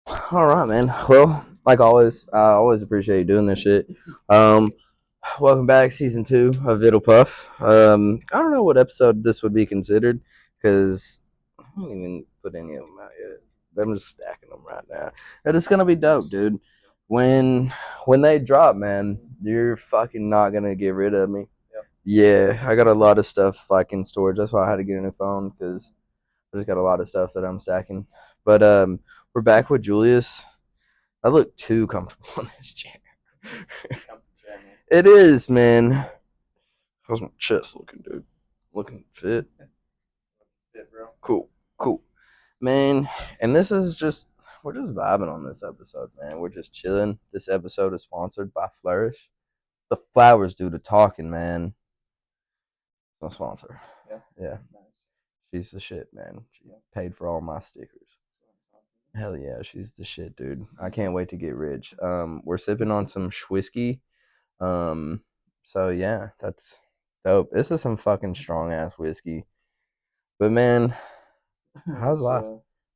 All right, man. Well, like always, I always appreciate you doing this shit. Um, Welcome back, season 2 of It'll Puff. I don't know what episode this would be considered because I haven't even put any of them out yet. I'm just stacking them right now, and it's gonna be dope, dude. When when they drop, man, you're fucking not gonna get rid of me. Yeah, I got a lot of stuff like in storage. That's why I had to get a new phone because I just got a lot of stuff that I'm stacking. But we're back with Julius. I look too comfortable in this chair. It is, man. How's my chest looking, dude? Looking fit? Cool, cool. Man, and this is just, we're just vibing on this episode, man. We're just chilling. This episode is sponsored by Flourish. The flowers do the talking, man. No sponsor. Yeah. She's the shit, man. She paid for all my stickers. Hell yeah, she's the shit, dude. I can't wait to get rich. We're sipping on some whiskey. Um, so yeah, that's dope. This is some fucking strong ass whiskey. But man, how's life?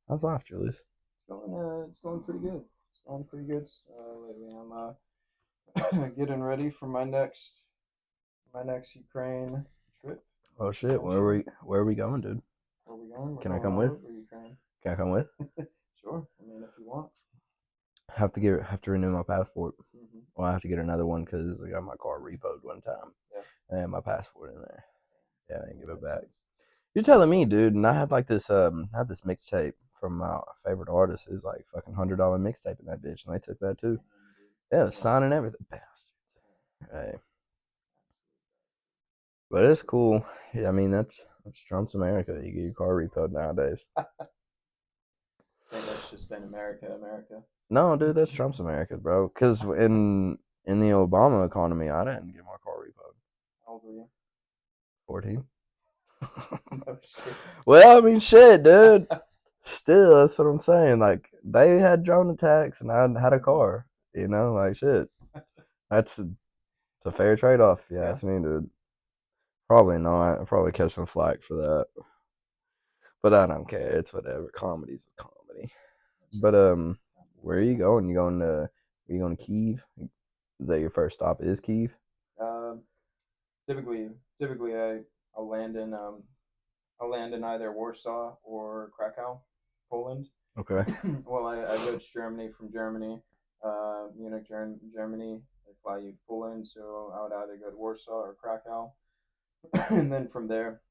How's life, Julius? It's going pretty good. It's going pretty good lately. I'm getting ready for my next Ukraine trip. Oh shit, where are we going, dude? Where are we going? We're Can I going come all with? over Ukraine. Can I come with? Sure. I mean, if you want. Have to renew my passport. Mm-hmm. Well, I have to get another one because I got my car repoed one time Yeah. and my passport in there. Yeah, I didn't give it That's back. nice. You're telling me, dude, and I had like this I had this mixtape from my favorite artist. It was like fucking $100 mixtape in that bitch, and they took that too. Yeah, signing everything, bastards. Hey, but it's cool. Yeah, I mean that's Trump's America. You get your car repoed nowadays. I think that's just been America. No, dude, that's Trump's America, bro. Because in the Obama economy, I didn't get my car repoed. How old were you? 14. No shit. Well, I mean, shit, dude. Still, that's what I'm saying. Like they had drone attacks, and I had a car. You know, like shit. That's it's a fair trade off. Yeah, ask me, dude. Probably not. I'll probably catch some flack for that, but I don't care. It's whatever. Comedy's a comedy. But where are you going? You going to? Are you going to Kiev? Is that your first stop? Is Kiev? Um, typically, I'll land in either Warsaw or Krakow, Poland. Okay. Well, I go to Germany from Germany, Munich, Germany. They fly you to Poland, so I would either go to Warsaw or Krakow, and then from there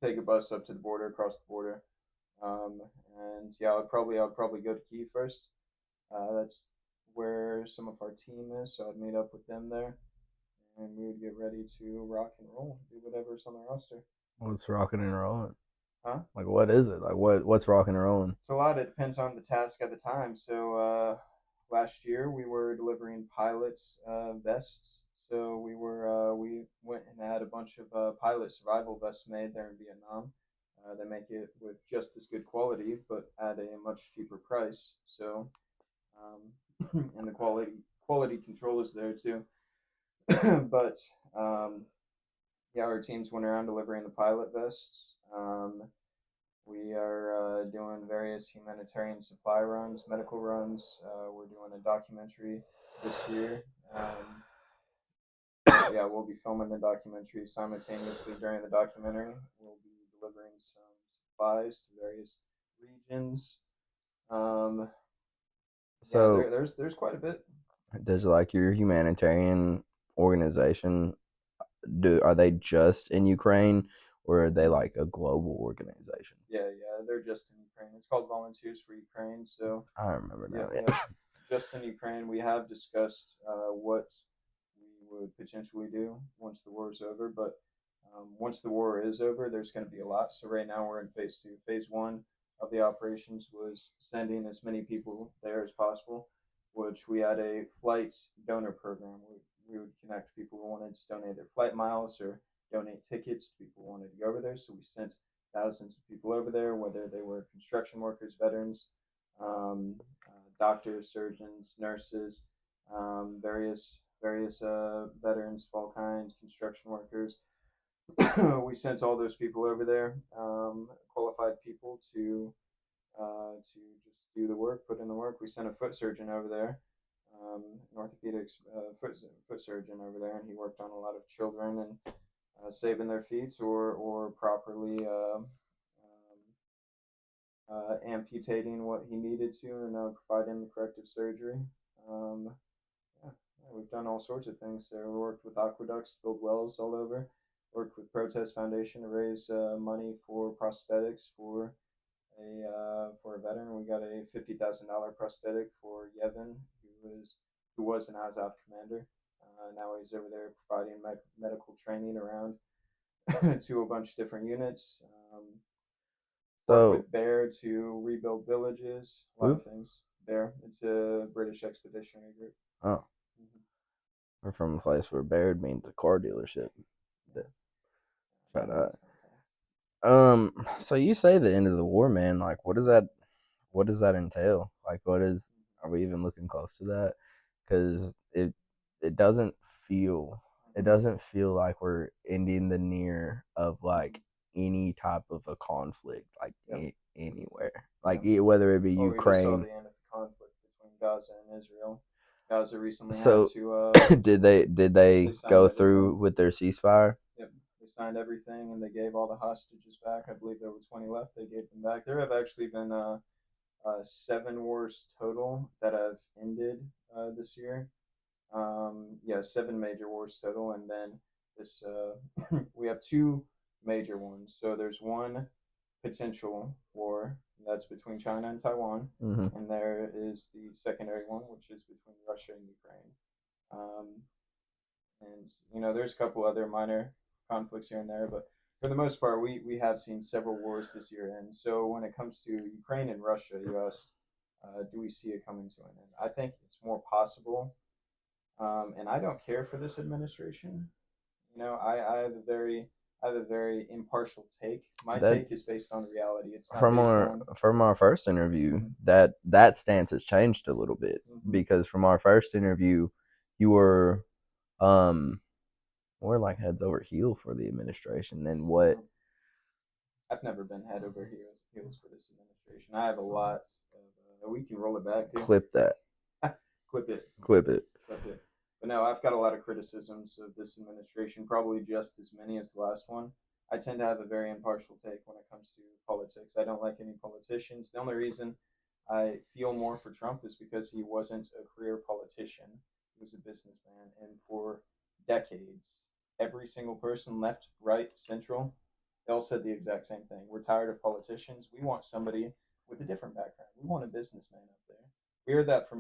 take a bus up to the border, across the border. Um, and yeah, I would probably go to Kiev first. That's where some of our team is, so I'd meet up with them there, and we would get ready to rock and roll, do whatever's on the roster. What's rocking and rolling? Huh? Like, what is it? Like, what's rocking and rolling? It's a lot. It depends on the task at the time. So last year we were delivering pilot vests. So we went and had a bunch of pilot survival vests made there in Vietnam. They make it with just as good quality, but at a much cheaper price. So and the quality control is there too. But um, yeah, our teams went around delivering the pilot vests. We are doing various humanitarian supply runs, medical runs. We're doing a documentary this year. Yeah, we'll be filming the documentary simultaneously during the documentary. We'll be delivering some supplies to various regions. Um, yeah, So, there's quite a bit. does like your humanitarian organization are they just in Ukraine or are they like a global organization? Yeah, they're just in Ukraine. It's called Volunteers for Ukraine. So I remember now. yep, Yeah. yep. Just in Ukraine, we have discussed what we would potentially do once the war is over. But once the war is over, there's going to be a lot. So right now we're in phase two. Phase one of the operations was sending as many people there as possible, which we had a flight donor program. We would connect people who wanted to donate their flight miles or donate tickets to people who wanted to go over there. So we sent thousands of people over there, whether they were construction workers, veterans, doctors, surgeons, nurses, various veterans of all kinds, construction workers. We sent all those people over there, qualified people to to just do the work, put in the work. We sent a foot surgeon over there, an orthopedics foot surgeon over there, and he worked on a lot of children and saving their feet or properly amputating what he needed to and providing the corrective surgery. Um, yeah, yeah, we've done all sorts of things there. We worked with aqueducts, build wells all over. Worked with Protest Foundation to raise money for prosthetics for a veteran. We got a $50,000 prosthetic for Yevon, who was an Azov commander. Now he's over there providing medical training around to a bunch of different units. Work So with Bear to rebuild villages. A lot who? of things. Bear. It's a British expeditionary group. Oh, Mm-hmm. we're from a place where Baird means a car dealership. Yeah, Shout that's out. fantastic. So you say the end of the war, man. Like, what does that? What does that entail? Like, what is? Are we even looking close to that? Because it doesn't feel it Mm-hmm. doesn't feel like we're ending the near of Mm-hmm. like any type of a conflict, like Yep. anywhere, like Yeah. whether it be Well, we just saw Ukraine. the end of the conflict between Gaza and Israel. Gaza recently had So to did they they signed go through everything. with their ceasefire? Yep, they signed everything and they gave all the hostages back. I believe there were 20 left. They gave them back. There have actually been 7 wars total that have ended this year. Yeah, 7 major wars total, and then this we have two major ones. So there's one potential war that's between China and Taiwan, Mm-hmm. and there is the secondary one, which is between Russia and Ukraine. Um, and there's a couple other minor conflicts here and there, but for the most part, we have seen several wars this year. And so when it comes to Ukraine and Russia, you asked, do we see it coming to an end? I think it's more possible, and I don't care for this administration. I have a very impartial take. My That take is based on reality. It's not based on. from our first interview, Mhm, that stance has changed a little bit, mhm, because from our first interview, you were um more like heads over heel for the administration. And what? mhm. I've never been head over heels for this administration. I have a lot of. We can roll it back too. Clip that. Clip it. Clip it. Clip it. But no, I've got a lot of criticisms of this administration, probably just as many as the last one. I tend to have a very impartial take when it comes to politics. I don't like any politicians. The only reason I feel more for Trump is because he wasn't a career politician. He was a businessman. And for decades, every single person, left, right, central, they all said the exact same thing. We're tired of politicians. We want somebody with a different background. We want a businessman up there. We heard that for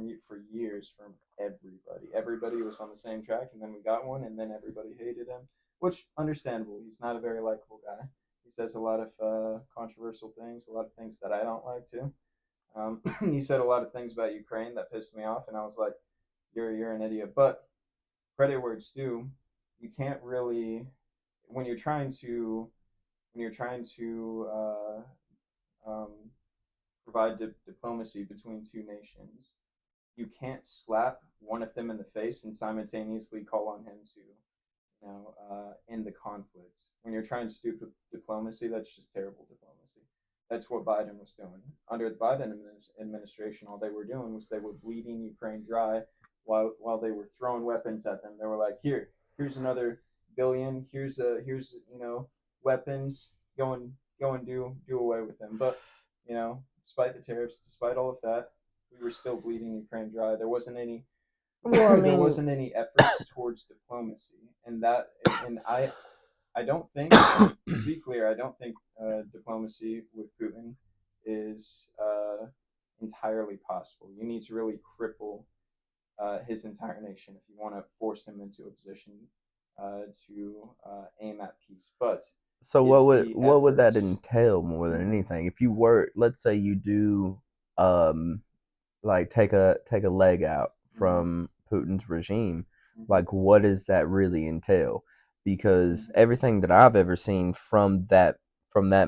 years from everybody. Everybody was on the same track, and then we got one, and then everybody hated him, which understandable. He's not a very likable guy. He says a lot of controversial things, a lot of things that I don't like too. He said a lot of things about Ukraine that pissed me off, and I was like, "You're an idiot." But credit where it's due. You can't really when you're trying to when you're trying to um, provide diplomacy between two nations. You can't slap one of them in the face and simultaneously call on him to end the conflict. When you're trying to do diplomacy, that's just terrible diplomacy. That's what Biden was doing. Under the Biden administration, all they were doing was they were bleeding Ukraine dry while they were throwing weapons at them. They were like, here's another billion. Here's weapons. Go and do away with them. But despite the tariffs, despite all of that, we were still bleeding Ukraine dry. There wasn't any Well, I there mean, wasn't any efforts towards diplomacy, and I don't think, to be clear, I don't think diplomacy with Putin is entirely possible. You need to really cripple his entire nation if you want to force him into a position to aim at peace. But so is the what would that efforts? entail more than Mm-hmm, anything? If you were, let's say you do, um, like take a leg out mm-hmm, from Putin's regime, mm-hmm, like what does that really entail? Because mm-hmm, everything that I've ever seen from that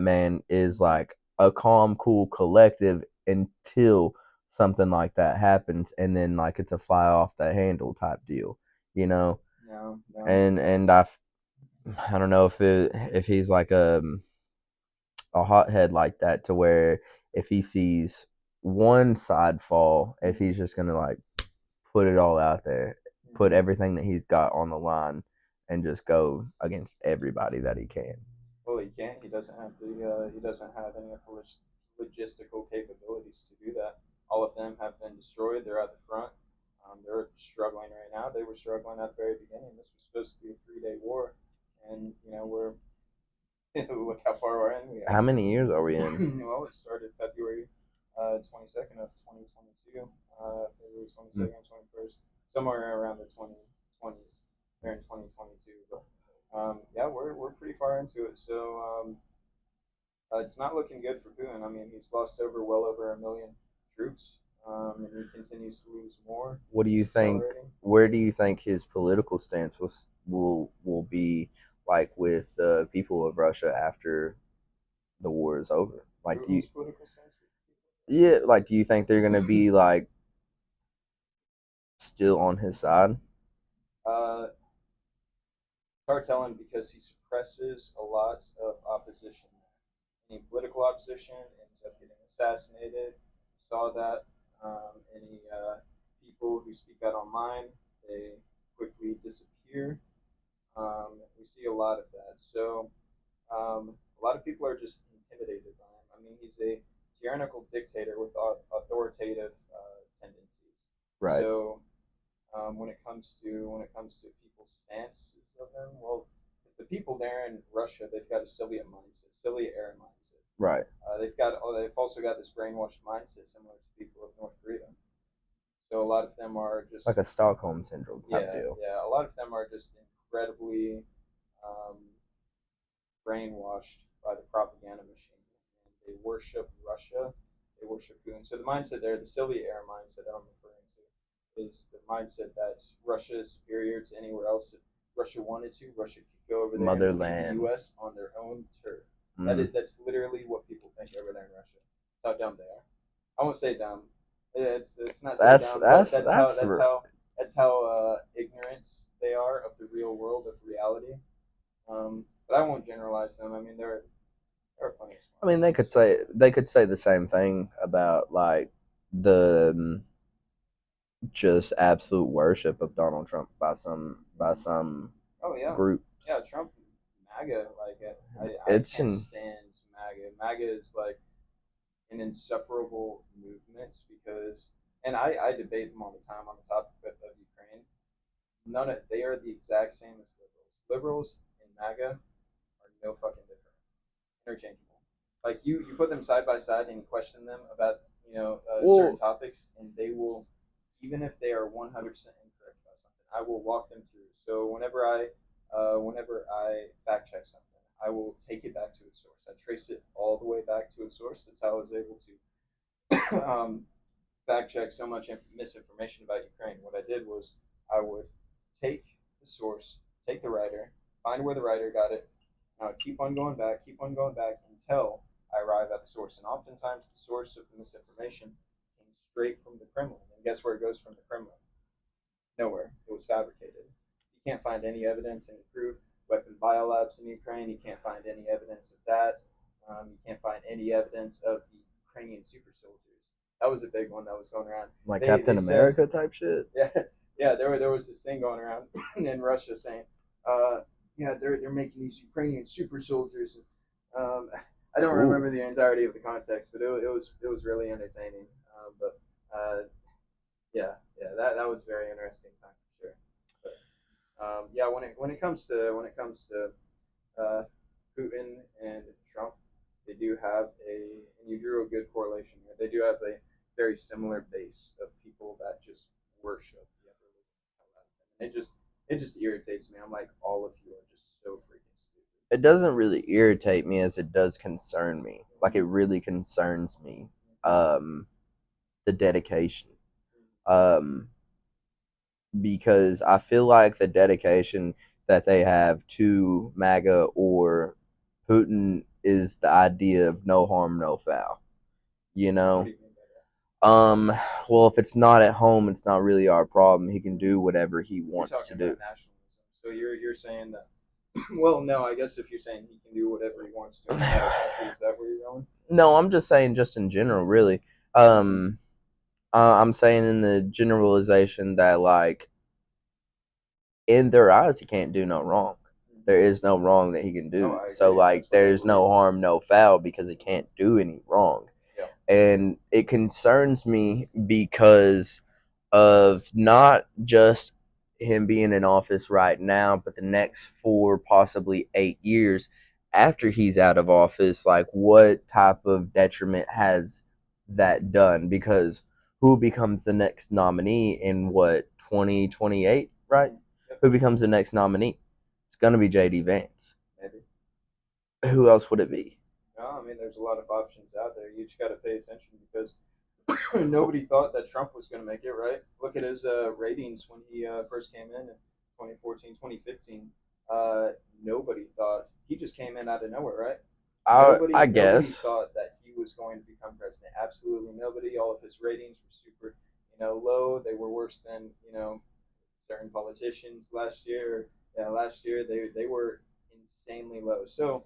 man is mm-hmm. like a calm, cool collective until something like that happens, and then like it's a fly off the handle type deal, you know. No, no. And I don't know if he's like a hothead like that, to where if he sees one side fall, if he's just gonna like put it all out there, put everything that he's got on the line, and just go against everybody that he can. Well, he can't. He doesn't have he doesn't have any of the logistical capabilities to do that. All of them have been destroyed. They're at the front. They're struggling right now. They were struggling at the very beginning. This was supposed to be a 3-day war, and we're look how far we're in. We How are. many years are we in? Well, it started February 22nd of 2022. February 22nd, 21st, somewhere around the 2020s. There in 2022, but yeah, we're pretty far into it. So it's not looking good for Putin. I mean, he's lost well over 1 million troops, and he continues to lose more. What do you It's think? accelerating. Where do you think his political stance will be like with the people of Russia after the war is over? Like, do you Putin's political stance. yeah, like do you think they're gonna be like still on his side? Uh, hard telling because he suppresses a lot of opposition. Any political opposition ends up getting assassinated. We saw that. Any people who speak out online, they quickly disappear. We see a lot of that. So a lot of people are just intimidated by him. I mean, he's a tyrannical dictator with authoritative tendencies. Right. So when it comes to people's stances of him, well, the people there in Russia, they've got a Soviet mindset, Soviet era mindset. Right. They've also got this brainwashed mindset similar to people of North Korea. So a lot of them are just Like a Stockholm syndrome type yeah, deal. yeah. A lot of them are just incredibly um, brainwashed by the propaganda machine. And they worship Russia. They worship Putin. So the mindset there, the Soviet era mindset that I'm referring to, is the mindset that Russia is superior to anywhere else. If Russia wanted to, Russia could go over there and defeat the Motherland. U.S. on their own turf. Mm. That's literally what people think over there in Russia. That's how dumb they are. I won't say dumb. It's not say That's dumb, but that's that's that's how ignorant they are of the real world of reality. But I won't generalize them. I mean, there are plenty of I smart mean, Russians. they could say the same thing about like the just absolute worship of Donald Trump by some Oh yeah, yeah. groups. Trump, MAGA, like I It's can't an stand MAGA. MAGA is like an insufferable movement because, and I debate them all the time on the topic of Ukraine. None of they are the exact same as liberals. Liberals and MAGA are no fucking different. Interchangeable. Like you put them side by side and you question them about certain well, topics, and they will, even if they are 100% incorrect about something, I will walk them through. So whenever I fact check something, I will take it back to its source. I trace it all the way back to its source. That's how I was able to fact check so much misinformation about Ukraine. What I did was I would take the source, take the writer, find where the writer got it, and I would keep on going back until I arrive at the source. And oftentimes, the source of the misinformation came straight from the Kremlin. And guess where it goes from the Kremlin? Nowhere. It was fabricated. You can't find any evidence, any proof. Weapon biolabs in Ukraine. You can't find any evidence of that. You can't find any evidence of the Ukrainian super soldiers. That was a big one that was going around. like They Captain said, America type shit. yeah, yeah, there was this thing going around in Russia saying, yeah, they're making these Ukrainian super soldiers. Um, I don't Cool. remember the entirety of the context, but it was really entertaining. But yeah, yeah, that was a very interesting time for sure. But yeah, when it comes to Putin and Trump, they do have and you drew a good correlation here. They do have a very similar base of people that just worship the other living. It just irritates me. I'm like, all of you are just so freaking stupid. It doesn't really irritate me as it does concern me. Like it really concerns me. Um, the dedication. Um, because I feel like the dedication that they have to MAGA or Putin is the idea of no harm, no foul. You What do know, you mean by that? um, well, if it's not at home, it's not really our problem. He can do whatever he You're wants to talking do. about nationalism. So you're saying that Well, no, I guess if you're saying he can do whatever he wants to in another country, is that where you're going? No, I'm just saying, just in general, really. Mm-hmm. I'm saying in the generalization that, like, in their eyes, he can't do no wrong. There Mm-hmm. is no wrong that he can No, do. I So, agree. like, That's what I there's believe. no harm, no foul because he can't do any wrong. Yeah. And it concerns me because of not just him being in office right now, but the next 4, possibly 8 years after he's out of office. Like, what type of detriment has that done? Because who becomes the next nominee in what, 2028, right? Mm-hmm. Yep. Who becomes the next nominee? It's going to be JD Vance. Maybe. Who else would it be? No, I mean, there's a lot of options out there. You just got to pay attention because nobody thought that Trump was going to make it, right? Look at his ratings when he first came in 2014, 2015. Uh, Nobody thought he just came in out of nowhere, right? I Nobody guess. thought that he was going to become president. Absolutely nobody. All of his ratings were super, low. They were worse than certain politicians last year. Yeah, last year they were insanely low. So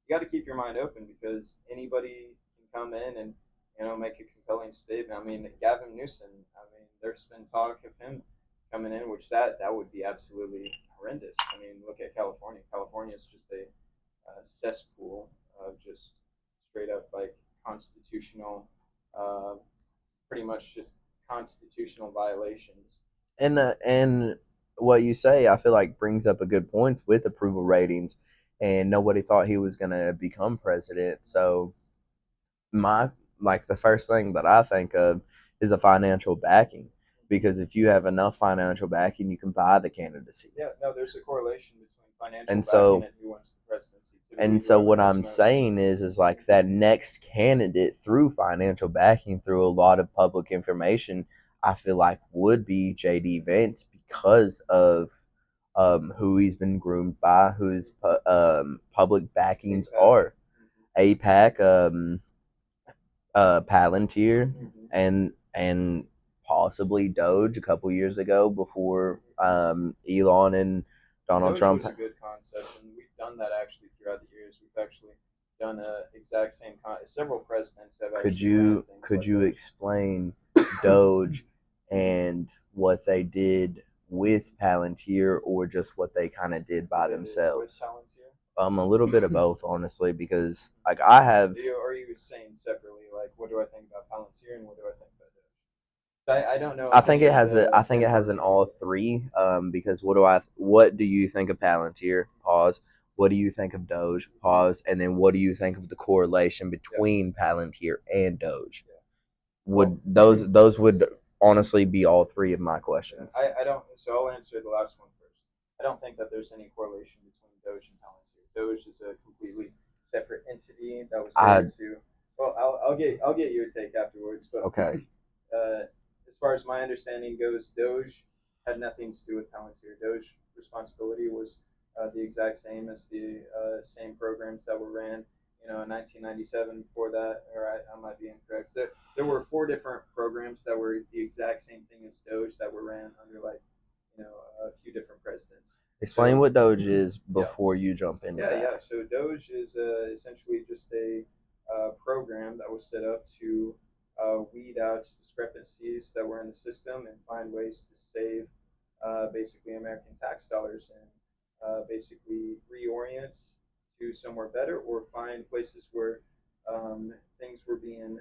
you got to keep your mind open because anybody can come in and make a compelling statement. I mean, Gavin Newsom. I mean, there's been talk of him coming in, which that would be absolutely horrendous. I mean, look at California. California is just a cesspool of just straight up like constitutional, uh, pretty much just constitutional violations. And what you say, I feel like brings up a good point with approval ratings, and nobody thought he was gonna become president. So my like the first thing that I think of is a financial backing, because if you have enough financial backing, you can buy the candidacy. Yeah, no, there's a correlation between financial And backing so and who wins the presidency. Typically, and so whoever what has I'm most. saying is like that next candidate through financial backing, through a lot of public information, I feel like would be JD Vance because of who he's been groomed by, who his public backings APAC. are. APAC, Palantir, Mm-hmm. and possibly Doge a couple years ago before Elon and Donald Doge Trump. was a good concept, and we've done that actually throughout the years. We've actually done a exact same several presidents have Could actually ran you things could like you Doge. explain Doge and what they did with Palantir, or just what they kind of did What by they did with themselves? Palantir. A little bit of both, honestly, because like I have, Are you saying separately, like what do I think about Palantir and what do I think about Doge? I don't know I if think any it of has a, I the think it has an networking. all three. Because what do you think of Palantir? Pause. What do you think of Doge? Pause. And then what do you think of the correlation Yeah, between Palantir and Doge? yeah. Well, Would those would honestly be all three of my yeah, questions. I don't. So I'll answer the last one first. I don't think that there's any correlation between Doge and Palantir. Doge is a completely separate entity that was there I to. Well, I'll get your take afterwards, but Okay. as far as my understanding goes, Doge had nothing to do with Palantir. Doge responsibility was the exact same as the same programs that were ran, in 1997. Before that, or I might be incorrect. There were four different programs that were the exact same thing as Doge that were ran under like a few different presidents. Explain So what Doge is yeah, before you jump into that. yeah. So Doge is essentially just a program that was set up to weed out discrepancies that were in the system and find ways to save basically American tax dollars and basically reorient to somewhere better or find places where things were being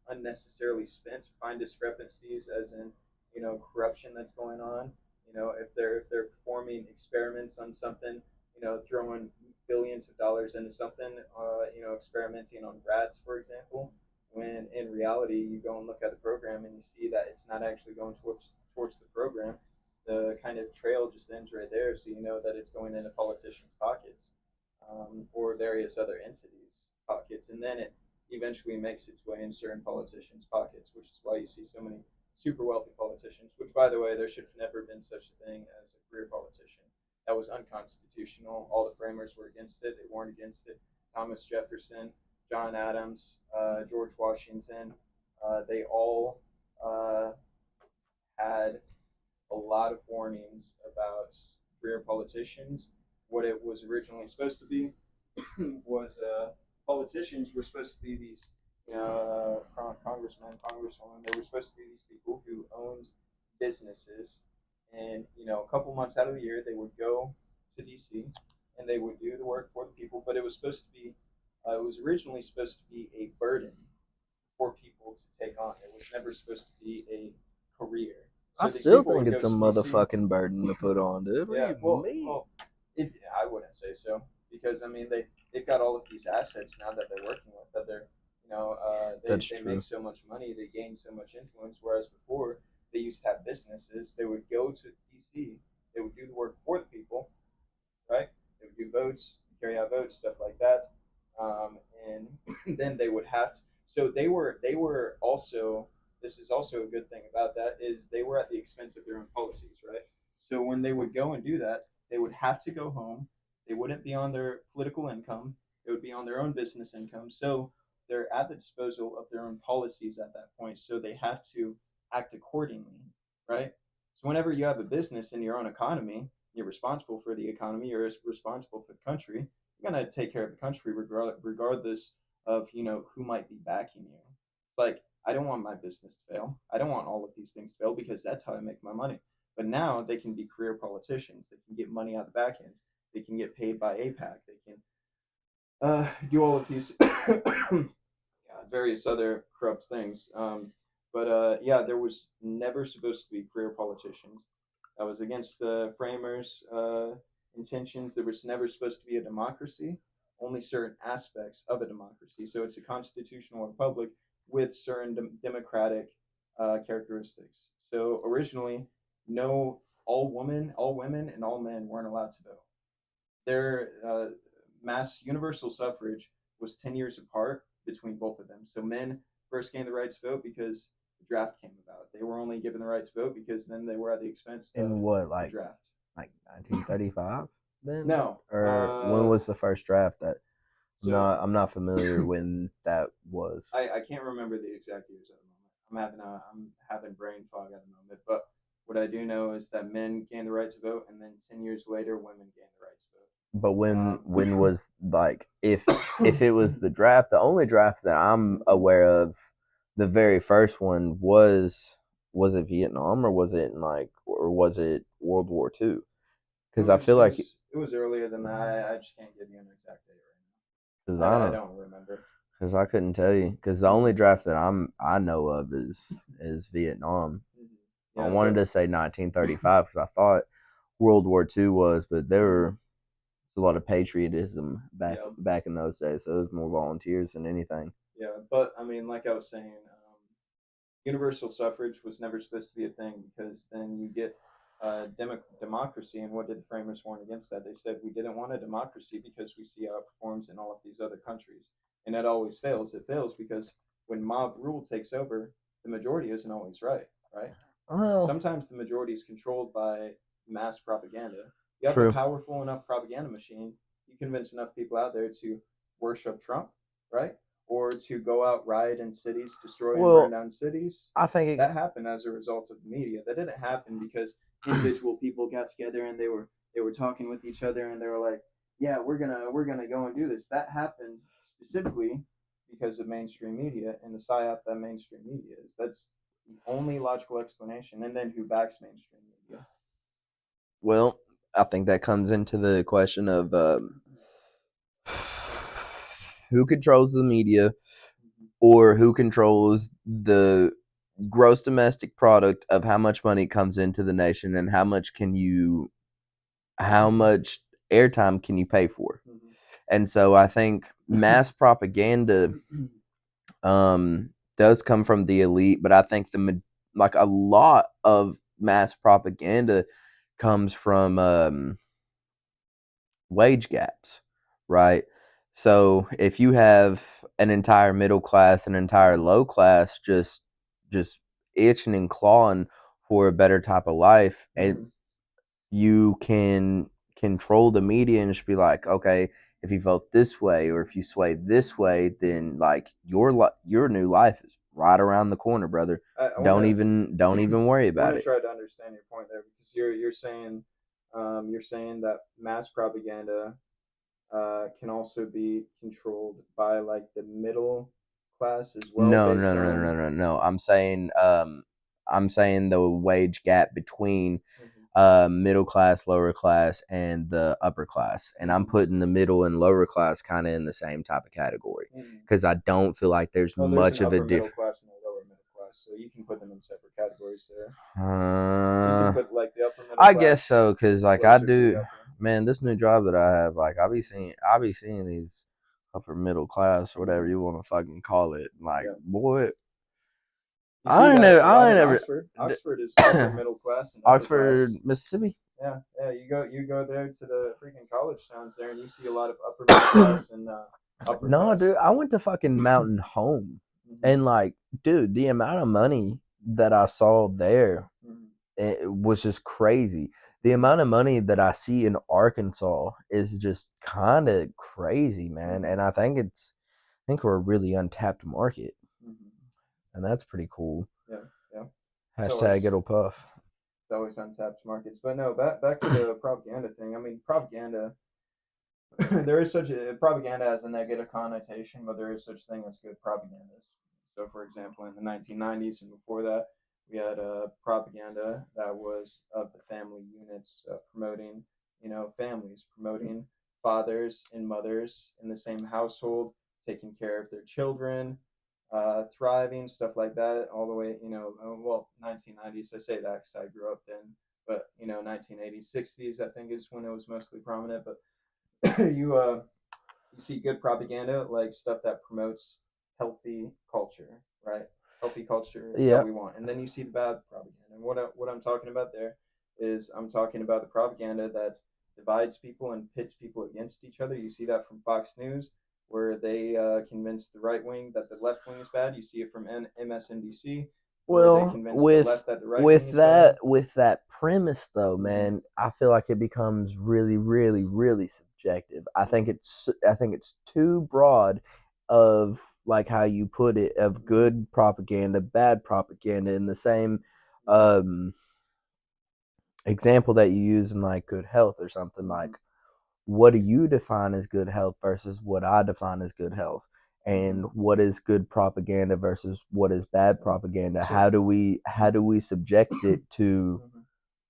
unnecessarily spent. Find discrepancies, as in corruption that's going on. If they're performing experiments on something, throwing billions of dollars into something, experimenting on rats, for example, when in reality you go and look at the program and you see that it's not actually going towards the program. The kind of trail just ends right there, so you know that it's going into politicians' pockets or various other entities' pockets, and then it eventually makes its way in certain politicians' pockets, which is why you see so many super wealthy politicians. Which, by the way, there should have never been such a thing as a career politician. That was unconstitutional. All the framers were against it. They warned against it. Thomas Jefferson, John Adams, George Washington, they all uh, had a lot of warnings about career politicians what it was originally supposed to be was politicians were supposed to be these, congressmen, congresswomen. They were supposed to be these people who owned businesses, and a couple months out of the year they would go to DC and they would do the work for the people. But it was supposed to be, it was originally supposed to be a burden for people to take on. It was never supposed to be a career. I So these still people think would go it's a to DC. motherfucking burden to put on, dude. What do Yeah, you well, mean? I wouldn't say so because I mean they've got all of these assets now that they're working with that they're That's they make true. so much money, they gain so much influence. Whereas before they used to have businesses, they would go to DC, they would do the work for the people, right? They would do votes, carry out votes, stuff like that, and then they would have to. So they were also. This is also a good thing about that is they were at the expense of their own policies, right? So when they would go and do that, they would have to go home. They wouldn't be on their political income. They would be on their own business income. So they're at the disposal of their own policies at that point. So they have to act accordingly, right? So whenever you have a business in your own economy, you're responsible for the economy, you're responsible for the country, you're going to take care of the country regardless of who might be backing you. It's like I don't want my business to fail, I don't want all of these things to fail because that's how I make my money. But now they can be career politicians, they can get money out the back end, they can get paid by APAC, they can do all of these various other corrupt things. But yeah, there was never supposed to be career politicians. That was against the framers' intentions. There was never supposed to be a democracy. Only certain aspects of a democracy. So it's a constitutional republic with certain democratic characteristics. So originally, no, all women, and all men weren't allowed to vote. Their mass universal suffrage was 10 years apart between both of them. So men first gained the right to vote because the draft came about. They were only given the right to vote because then they were at the expense of In what, the draft. like 1935 then? No, Or when was the first draft? That so I'm not familiar when that was. I can't remember the exact years at the moment. I'm having brain fog at the moment. But what I do know is that men gained the right to vote, and then 10 years later, women gained the right But to when was, like, if it was the draft, the only draft that I'm aware of, the very first one was it Vietnam, or was it was it World War II? Because I feel like it was earlier than that. I just can't give you an exact date because right I now. I don't don't remember. because I couldn't tell you because the only draft that I know of is Vietnam. I Yeah, wanted but to say 1935 because I thought World War II was, but there were a lot of patriotism yeah, back in those days, so it was more volunteers than anything. yeah. But I mean, like I was saying, universal suffrage was never supposed to be a thing because then you get democracy. And what did the framers warn against that? They said we didn't want a democracy because we see how it performs in all of these other countries, and that always fails. It fails because when mob rule takes over, the majority isn't always right, right? Well, Sometimes the majority is controlled by mass propaganda. You have a true. powerful enough propaganda machine, you convince enough people out there to worship Trump, right? Or to go out, riot in cities, destroy and burn Well, down cities. I think That happened as a result of the media. That didn't happen because individual people got together and they were talking with each other and they were like, yeah, we're gonna go and do this. That happened specifically because of mainstream media and the psyop that mainstream media is. That's the only logical explanation. And then who backs mainstream media? well, I think that comes into the question of who controls the media or who controls the gross domestic product of how much money comes into the nation and how much airtime can you pay for. Mm-hmm. And so I think mass propaganda does come from the elite, but I think like a lot of mass propaganda comes from wage gaps, right? So if you have an entire middle class, an entire low class, just itching and clawing for a better type of life, and Mm-hmm. you can control the media and just be like, okay, if you vote this way or if you sway this way, then like your new life is right around the corner, brother. I want Don't to even don't even worry I want about to it. try to understand your point there because you're saying You're saying that mass propaganda can also be controlled by like the middle class as well, No, based no, no, on. no, no, no. I'm saying the wage gap between Mhm, middle class, lower class, and the upper class. And I'm mhm, putting the middle and lower class kind of in the same type of category mhm. because I don't feel like there's Well, there's much an of a upper middle difference. class and a lower middle class, so you can put them in separate categories there. You can Uh, put like the upper middle I guess class so because like I closer to the do, upper. man. This new job that I have, like I be seeing these upper middle class, or whatever Hmm. you want to fucking call it. Like, Yeah, boy, you see that a I lot ain't in never. Oxford. Oxford is upper middle class and upper Oxford, class. Mississippi. Yeah, yeah. You go there to the freaking college towns there, and you see a lot of upper middle class and upper No, class. dude, I went to fucking Mountain Home, Hmm. and like, dude, the amount of money that I saw there, Hmm. it was just crazy. The Hmm. amount of money that I see in Arkansas is just kind of crazy, man. Hmm. And I think we're a really untapped market, Hmm. and that's pretty cool. Yeah, yeah. It's Hashtag always it'll puff. it's always untapped markets. But no, back to the propaganda thing. I mean, propaganda. There is such a propaganda has a negative connotation, but there is such thing as good propagandists. So, for example, in the 1990s and before that, we had propaganda that was of the family units promoting, families, promoting fathers and mothers in the same household, taking care of their children, thriving, stuff like that, all the way, 1990s. I say that because I grew up then, but 1980s, 60s, I think is when it was mostly prominent. But you you see good propaganda like stuff that promotes healthy culture, right? Healthy culture that Yeah. we want. And then you see the bad propaganda. And what I'm talking about there is I'm talking about the propaganda that divides people and pits people against each other. You see that from Fox News, where they convince the right wing that the left wing is bad. You see it from MSNBC, where they Well, convince the left that the right wing is bad. with that premise though, Mm-hmm. man, I feel like it becomes really, really, really subjective. Mm-hmm. I think it's too broad of like how you put it of Mm-hmm. good propaganda, bad propaganda in the same Mm-hmm. um example that you use in like good health or something. Mm-hmm. Like, what do you define as good health versus what I define as good health? Mm-hmm. And what is good propaganda versus what is bad Yeah. propaganda? So. How do we subject it to Mhm.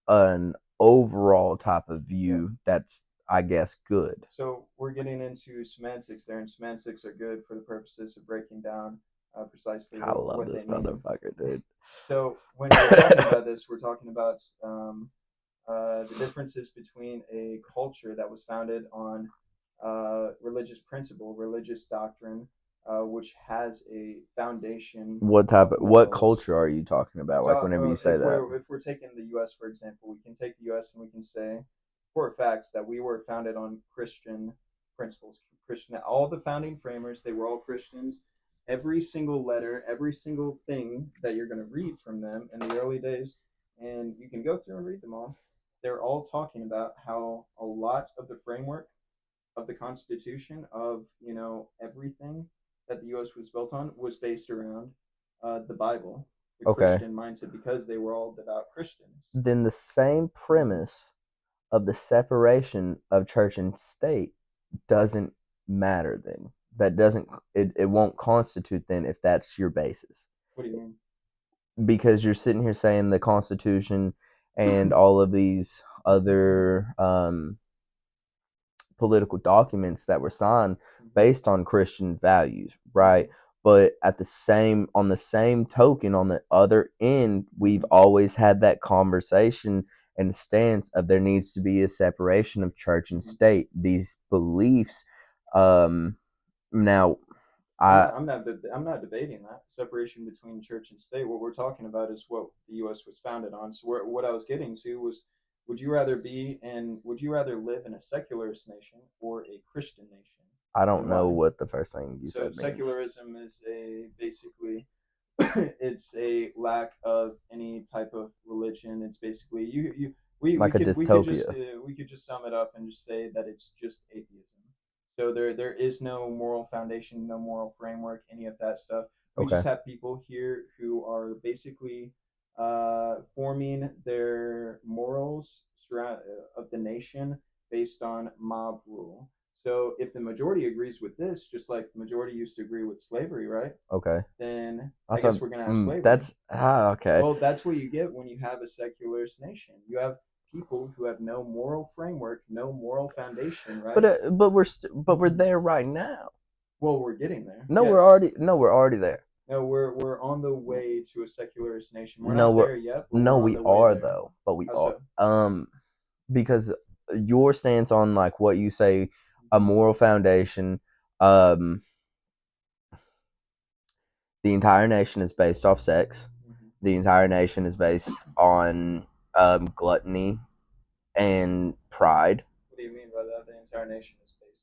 an overall type of Yeah. view that's, I guess, good? So we're getting into semantics there, and semantics are good for the purposes of breaking down precisely I what, love what this they mean. motherfucker, dude. So when we're talking about this, we're talking about the differences between a culture that was founded on religious principle, religious doctrine, which has a foundation of What morals. culture are you talking about? So Like whenever you say if that, we're taking the U.S. for example, we can take the U.S. and we can say for a fact that we were founded on Christian principles. Christian, all the founding framers, they were all Christians. Every single letter, every single thing that you're going to read from them in the early days, and you can go through and read them all. They're all talking about how a lot of the framework of the Constitution of everything that the U.S. was built on was based around the Bible, the okay, Christian mindset, because they were all devout Christians. then the same Mm-hmm. premise of the separation of church and state doesn't matter then. That doesn't it won't constitute then if that's your basis. What do you mean? Because you're sitting here saying the Constitution and all of these other political documents that were signed Mm-hmm. based on Christian values, Mm-hmm. right? But at the same on the same token, on the other end, we've Mm-hmm. always had that conversation and stance of there needs to be a separation of church and Mm-hmm. state. These beliefs, um, now I'm I not. I'm not. I'm not debating that separation between church and state. What we're talking about is what the U.S. was founded on. So what I was getting to was, would you rather live in a secularist nation or a Christian nation, I and don't know why? what the first thing you So said means. secularism is a basically it's a lack of any type of religion. It's basically we Like a could dystopia. we could just sum it up and just say that it's just atheism. So there is no moral foundation, no moral framework, any of that stuff. We just Okay. have people here who are basically forming their morals of the nation based on mob rule. So if the majority agrees with this, just like the majority used to agree with slavery, right? Okay. Then I That's guess we're gonna have slavery. that's okay. Well, that's what you get when you have a secularist nation. You have people who have no moral framework, no moral foundation, right? But we're there right now. Well, we're getting there. No, Yes. we're already there. No, we're on the way to a secularist nation. We're No, not there yet, but no, we're on we the way are there. though. But we How are. so? Because your stance on like what you say, a moral foundation, um, the entire nation is based off sex. Mm-hmm. The entire nation is based on gluttony and pride. What do you mean by that? The entire nation is based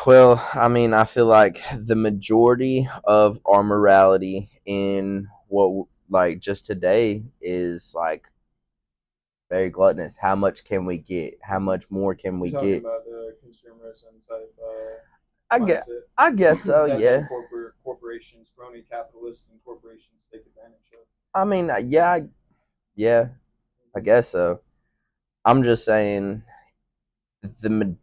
Well, I mean, I feel like the majority of our morality in what like just today is like very gluttonous. How much can we get? How much more can we You're talking get? about the consumerism type I guess mindset I guess so. that Yeah. corporations, crony capitalists, and corporations take advantage of. I mean, yeah. I guess so. I'm just saying the.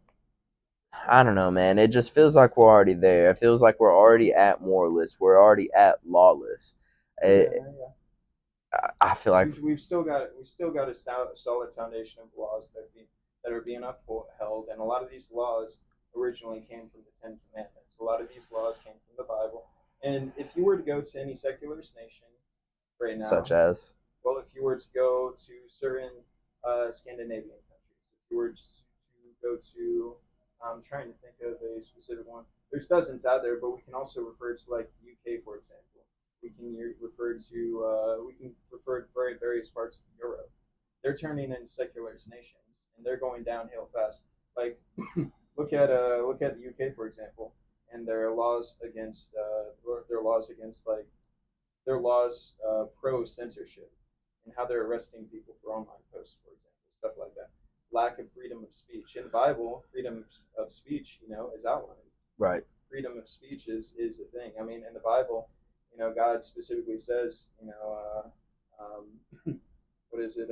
I don't know, man. It just feels like we're already there. It feels like we're already at moralist. We're already at lawless. Yeah, It, yeah. I feel like We've still got a solid foundation of laws that are being upheld, and a lot of these laws originally came from the Ten Commandments. A lot of these laws came from the Bible. And if you were to go to any secularist nation right now, such as well, if you were to go to certain Scandinavian countries, if you were to go to, I'm trying to think of a specific one. There's dozens out there, but we can also refer to like the UK, for example. We can refer to various parts of Europe. They're turning into secularist nations, and they're going downhill fast. Like look at the UK, for example, and their laws against like their laws pro censorship and how they're arresting people for online posts, for example, stuff like that. Lack of freedom of speech in the Bible. Freedom of speech, is outlined. right. Freedom of speech is a thing. I mean, in the Bible, God specifically says, what is it?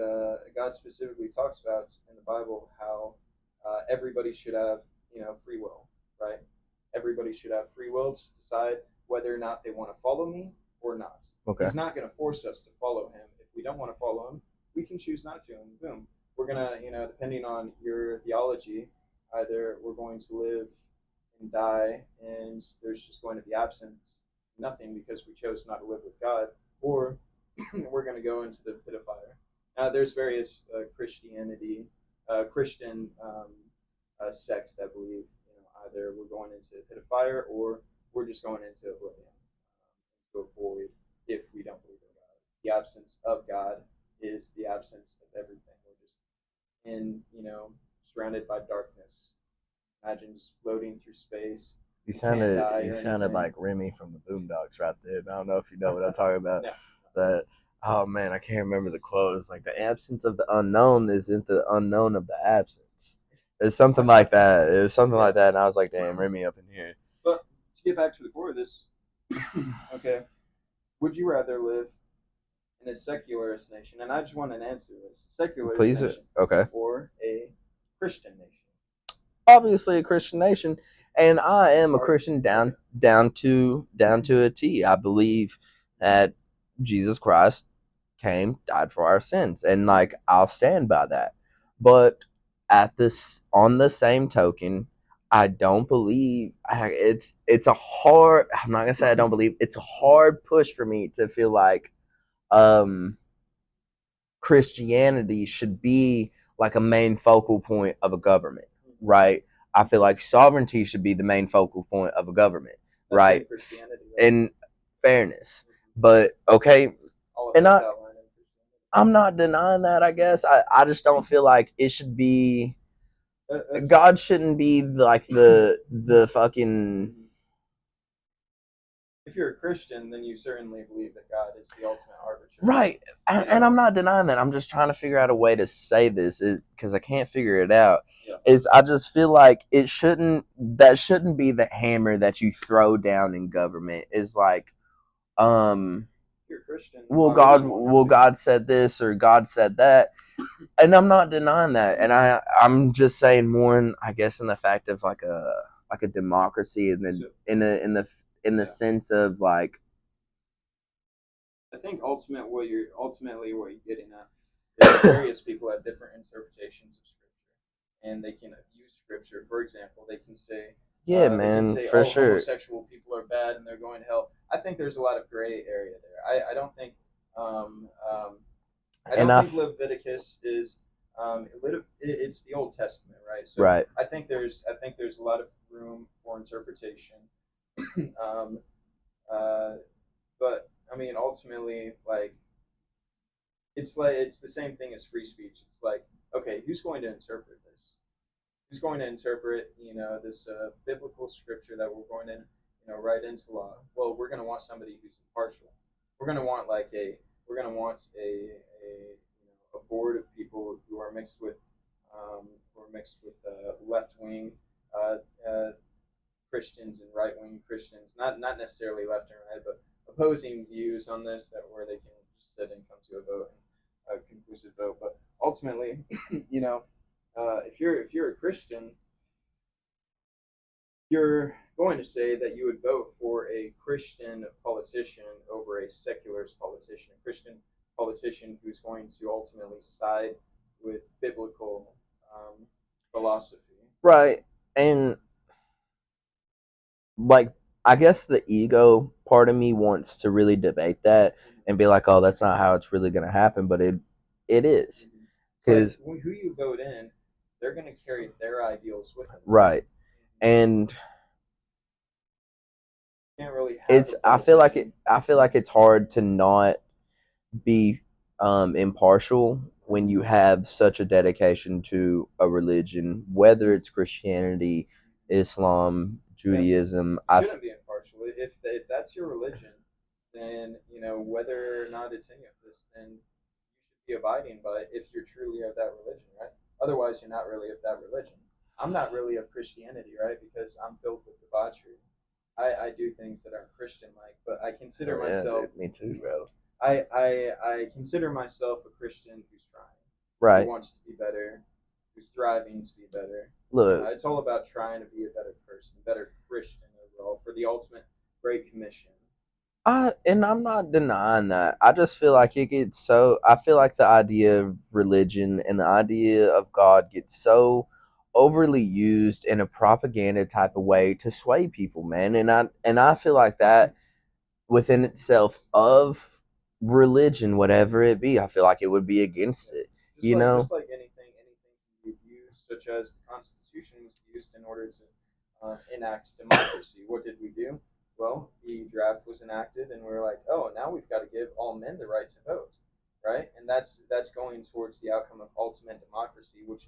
God specifically talks about in the Bible how everybody should have, free will, right? Everybody should have free will to decide whether or not they want to follow me or not. Okay. He's not going to force us to follow him. If we don't want to follow him, we can choose not to, and boom, we're gonna, depending on your theology, either we're going to live and die, and there's just going to be absence, nothing because we chose not to live with God, or we're going to go into the pit of fire. There's various Christian sects that believe, either we're going into a pit of fire or we're just going into oblivion, to avoid if we don't believe in God. The absence of God is the absence of everything. We're just surrounded by darkness. Imagine just floating through space. You sounded like Remy from the Boondocks right there. I don't know if you know what I'm talking about. No. That oh man, I can't remember the quote. It's like the absence of the unknown isn't the unknown of the absence. It's something like that. It was something like that, and I was like, damn, Remy up in here. But to get back to the core of this, okay, would you rather live in a secularist nation? And I just want an answer to this: secularist Please, nation, okay. or a Christian nation? Obviously, a Christian nation, and I am a Christian down to a T. I believe that Jesus Christ came, died for our sins, and like I'll stand by that. But at this, on the same token, I don't believe it's a hard. I'm not gonna say I don't believe. It's a hard push for me to feel like um, Christianity should be like a main focal point of a government, right? I feel like sovereignty should be the main focal point of a government, That's right? Christianity, right? In fairness, but okay, and I'm not denying that. I guess I just don't feel like it should be. God shouldn't be like the fucking. If you're a Christian, then you certainly believe that God is the ultimate arbiter. Right, and I'm not denying that. I'm just trying to figure out a way to say this because I can't figure it out. Yeah. Is I just feel like that shouldn't be the hammer that you throw down in government. Is like, You're you're a Christian, well, why would you want to? God said this or God said that, and I'm not denying that, and I'm just saying more in, I guess, in the fact of like a democracy in the in the Yeah. sense of like I think ultimately what you're getting at is various people have different interpretations of scripture, and they can use scripture. For example, yeah, they can man, say, for oh, sure. homosexual people are bad and they're going to hell. I think there's a lot of gray area there. Um, um, I And don't think Leviticus is it's the Old Testament, right? So right, I think there's a lot of room for interpretation. um, uh, but I mean, ultimately, like it's the same thing as free speech. It's like, okay, who's going to interpret this? Who's going to interpret, this biblical scripture that we're going to, write into law? Well, we're going to want somebody who's impartial. We're going to want we're going to want a board of people who are mixed with left wing uh, uh, Christians and right wing Christians, not necessarily left and right, but opposing views on this that where they can just sit and come to a vote, and a conclusive vote. But ultimately, if you're a Christian, you're going to say that you would vote for a Christian politician over a secularist politician, a Christian politician who's going to ultimately side with biblical philosophy. right, and like I guess the ego part of me wants to really debate that and be like, oh, that's not how it's really going to happen, but it is Mm-hmm. It's like because who you vote in, they're going to carry their ideals with them. right, and You can't really have a politician. I feel like it's hard to not be impartial when you have such a dedication to a religion, whether it's Christianity, Islam, Yeah, Judaism. you shouldn't be impartial. If that's your religion, then whether or not it's any of this, then you should be abiding by it if you're truly of that religion, right? Otherwise, you're not really of that religion. I'm not really of Christianity, right? Because I'm filled with debauchery. I do things that aren't Christian like, but I consider Oh yeah, myself dude, me too, bro. I consider myself a Christian who's trying, who Right. wants to be better, who's striving to be better. Look, It's all about trying to be a better person, a better Christian overall for the ultimate Great Commission. I'm not denying that. I just feel like it gets so. I feel like the idea of religion and the idea of God gets so overly used in a propaganda type of way to sway people, man. And I feel like that within itself of religion, whatever it be, I feel like it would be against Yeah. it. You know? Just like anything can be used, such as the Constitution was used in order to enact democracy. What did we do? Well, the draft was enacted, and we are like, oh, now we've got to give all men the right to vote, right? And that's going towards the outcome of ultimate democracy, which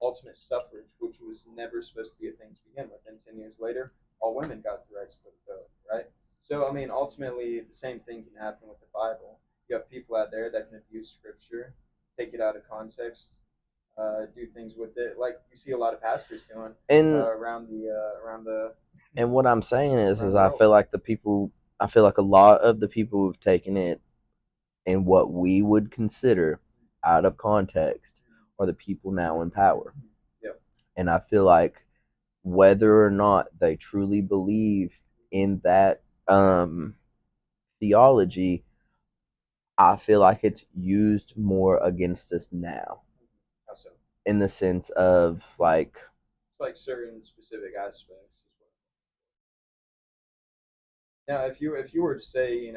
ultimate suffrage, which was never supposed to be a thing to begin with. And 10 years later, all women got the right to vote, right? So I mean, ultimately, the same thing can happen with the Bible. You have people out there that can abuse Scripture, take it out of context, do things with it, like you see a lot of pastors doing And around the and what I'm saying is around the I world. feel like I feel like a lot of the people who've taken it and what we would consider out of context are the people now in power. Yeah, And I feel like whether or not they truly believe in that theology, I feel like it's used more against us now how so? in the sense of like, It's like certain specific aspects. Now, if you were to say,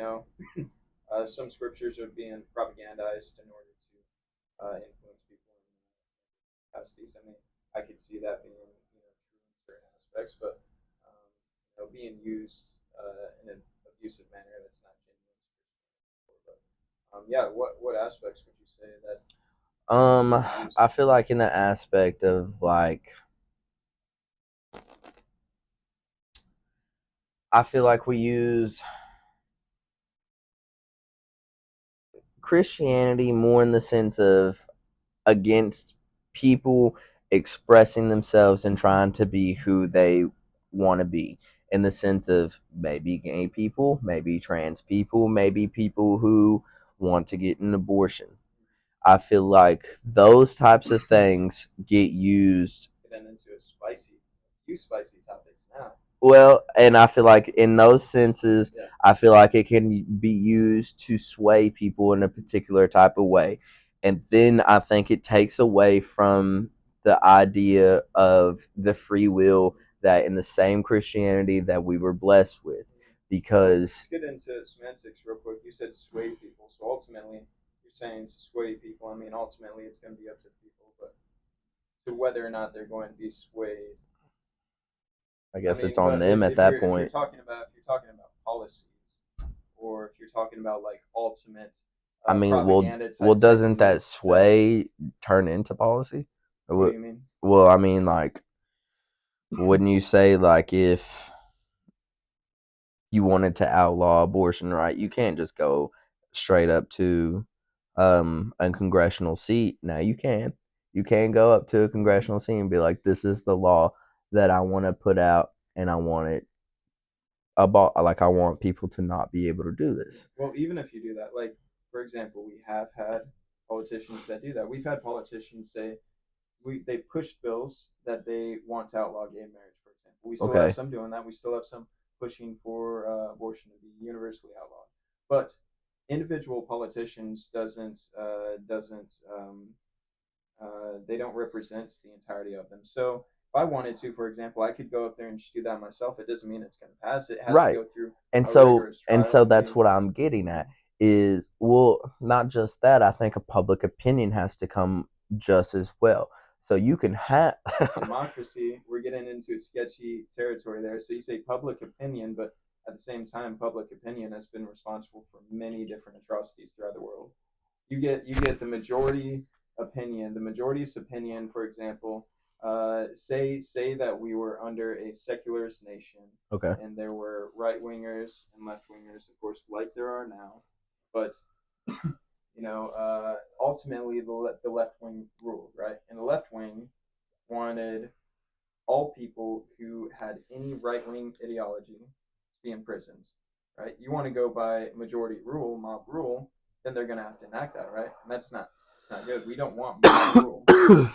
some scriptures are being propagandized in order to influence people in capacities. I mean, I could see that being true in certain aspects, but being used in an abusive manner that's not genuine. But yeah, what aspects would you say that it's um being used? I feel like in the aspect of like I feel like we use Christianity more in the sense of against people expressing themselves and trying to be who they want to be in the sense of maybe gay people, maybe trans people, maybe people who want to get an abortion. I feel like those types of things get used. Getting into a few spicy topics now. Well, and I feel like in those senses, Yeah. I feel like it can be used to sway people in a particular type of way. And then I think it takes away from the idea of the free will that in the same Christianity that we were blessed with. Let's Because, get into semantics real quick. You said sway people, so ultimately you're saying to sway people. I mean, ultimately it's going to be up to people, but to whether or not they're going to be swayed. I I guess it's mean, on but them at that if you're point. talking about policies, or if you're talking about like ultimate I mean, propaganda well, type doesn't that techniques, then sway turn into policy? what do you mean? Well, I mean, like, wouldn't you say, like, if you wanted to outlaw abortion, right? You can't just go straight up to a congressional seat. Now you can. You can go up to a congressional seat and be like, "This is the law that I want to put out, and I want it about like I want people to not be able to do this." Well, even if you do that, like for example, we have had politicians that do that. We've had politicians say they push bills that they want to outlaw gay marriage, for example. We still have Okay. some doing that. We still have some pushing for abortion to be universally outlawed. But individual politicians doesn't they don't represent the entirety of them. So if I wanted to, for example, I could go up there and just do that myself. It doesn't mean it's going to pass. It has to Right. go through And a so rigorous and trial so and that's be. what I'm getting at is, well, not just that, I think a public opinion has to come just as well. So you can have Democracy, we're getting into sketchy territory there. So you say public opinion, but at the same time, public opinion has been responsible for many different atrocities throughout the world. You get the majority opinion. The majority's opinion, for example, say that we were under a secularist nation, Okay. and there were right wingers and left wingers, of course, like there are now. But ultimately the left wing ruled, right? And the left wing wanted all people who had any right wing ideology to be imprisoned, right? You want to go by majority rule, mob rule, then they're going to have to enact that, right? And it's not good. We don't want mob rule.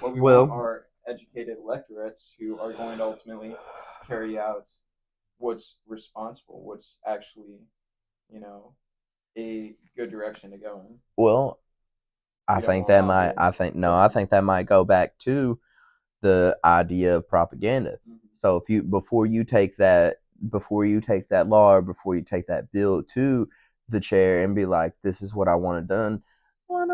What we want Well, are educated electorates who are going to ultimately carry out what's responsible, what's actually, you know, a good direction to go in. well, We don't want mob rule. I think no, I Personally. think that might go back to the idea of propaganda. Mm-hmm. So if you before you take that law or before you take that bill to the chair and be like, this is what I want done, why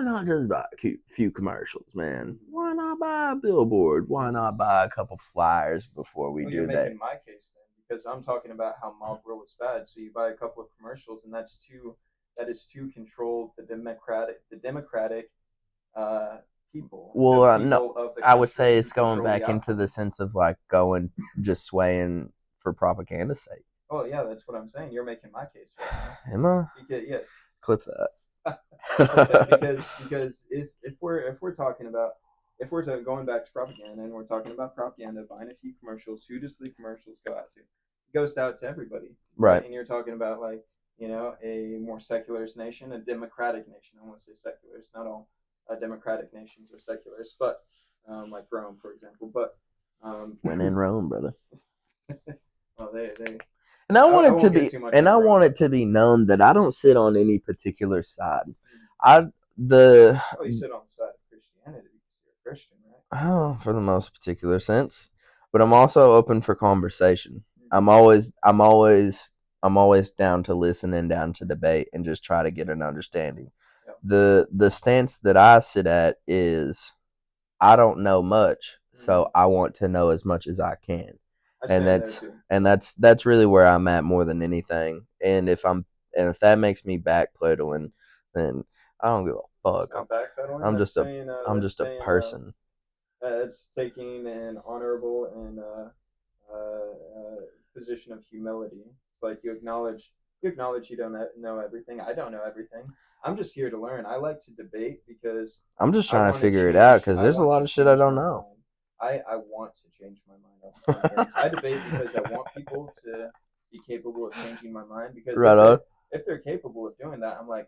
not just buy a few commercials, man? Why not buy a billboard? Why not buy a couple flyers before we Well, you're do that? making my case then, because I'm talking about how mob rule is bad. So you buy a couple of commercials, and that is to control the democratic uh, people, Well, the no, people of the I would say country who it's going control the back into outcome. the sense of like going just swaying for propaganda's sake. Oh yeah, that's what I'm saying. You're making my case right now. Am I? Because yes, Clip clip that that. because if we're talking about if we're going back to propaganda and we're talking about propaganda, buying a few commercials, who does the commercials go out to? It goes out to everybody, right? Right. And you're talking about like a more secularist nation, a democratic nation. I want to say secularist, not all democratic nations are secularists, but like Rome, for example. But When in Rome, brother. well, they And I want I it to won't get be, too much and I into want Rome. it to be known that I don't sit on any particular side. I the Oh, you sit on the side of Christianity because you're a Christian, right? oh, for the most particular sense, but I'm also open for conversation. Mm-hmm. I'm always down to listen and down to debate and just try to get an understanding. Yeah. The stance that I sit at is I don't know much, Mm-hmm. so I want to know as much as I can, I and stand there that's too. that's really where I'm at more than anything. And if that makes me backpedaling, then I don't give a That's fuck. not backpedaling. I'm That's just a saying I'm just a person. that's taking an honorable and position of humility. It's like you don't know everything. I don't know everything. I'm just here to learn. I like to debate because I'm just I trying to want to figure it out change. because I there's a want lot to of shit I change don't my know. mind. I want to change my mind on things. I debate because I want people to be capable of changing my mind because Right on. if they're capable of doing that, I'm like,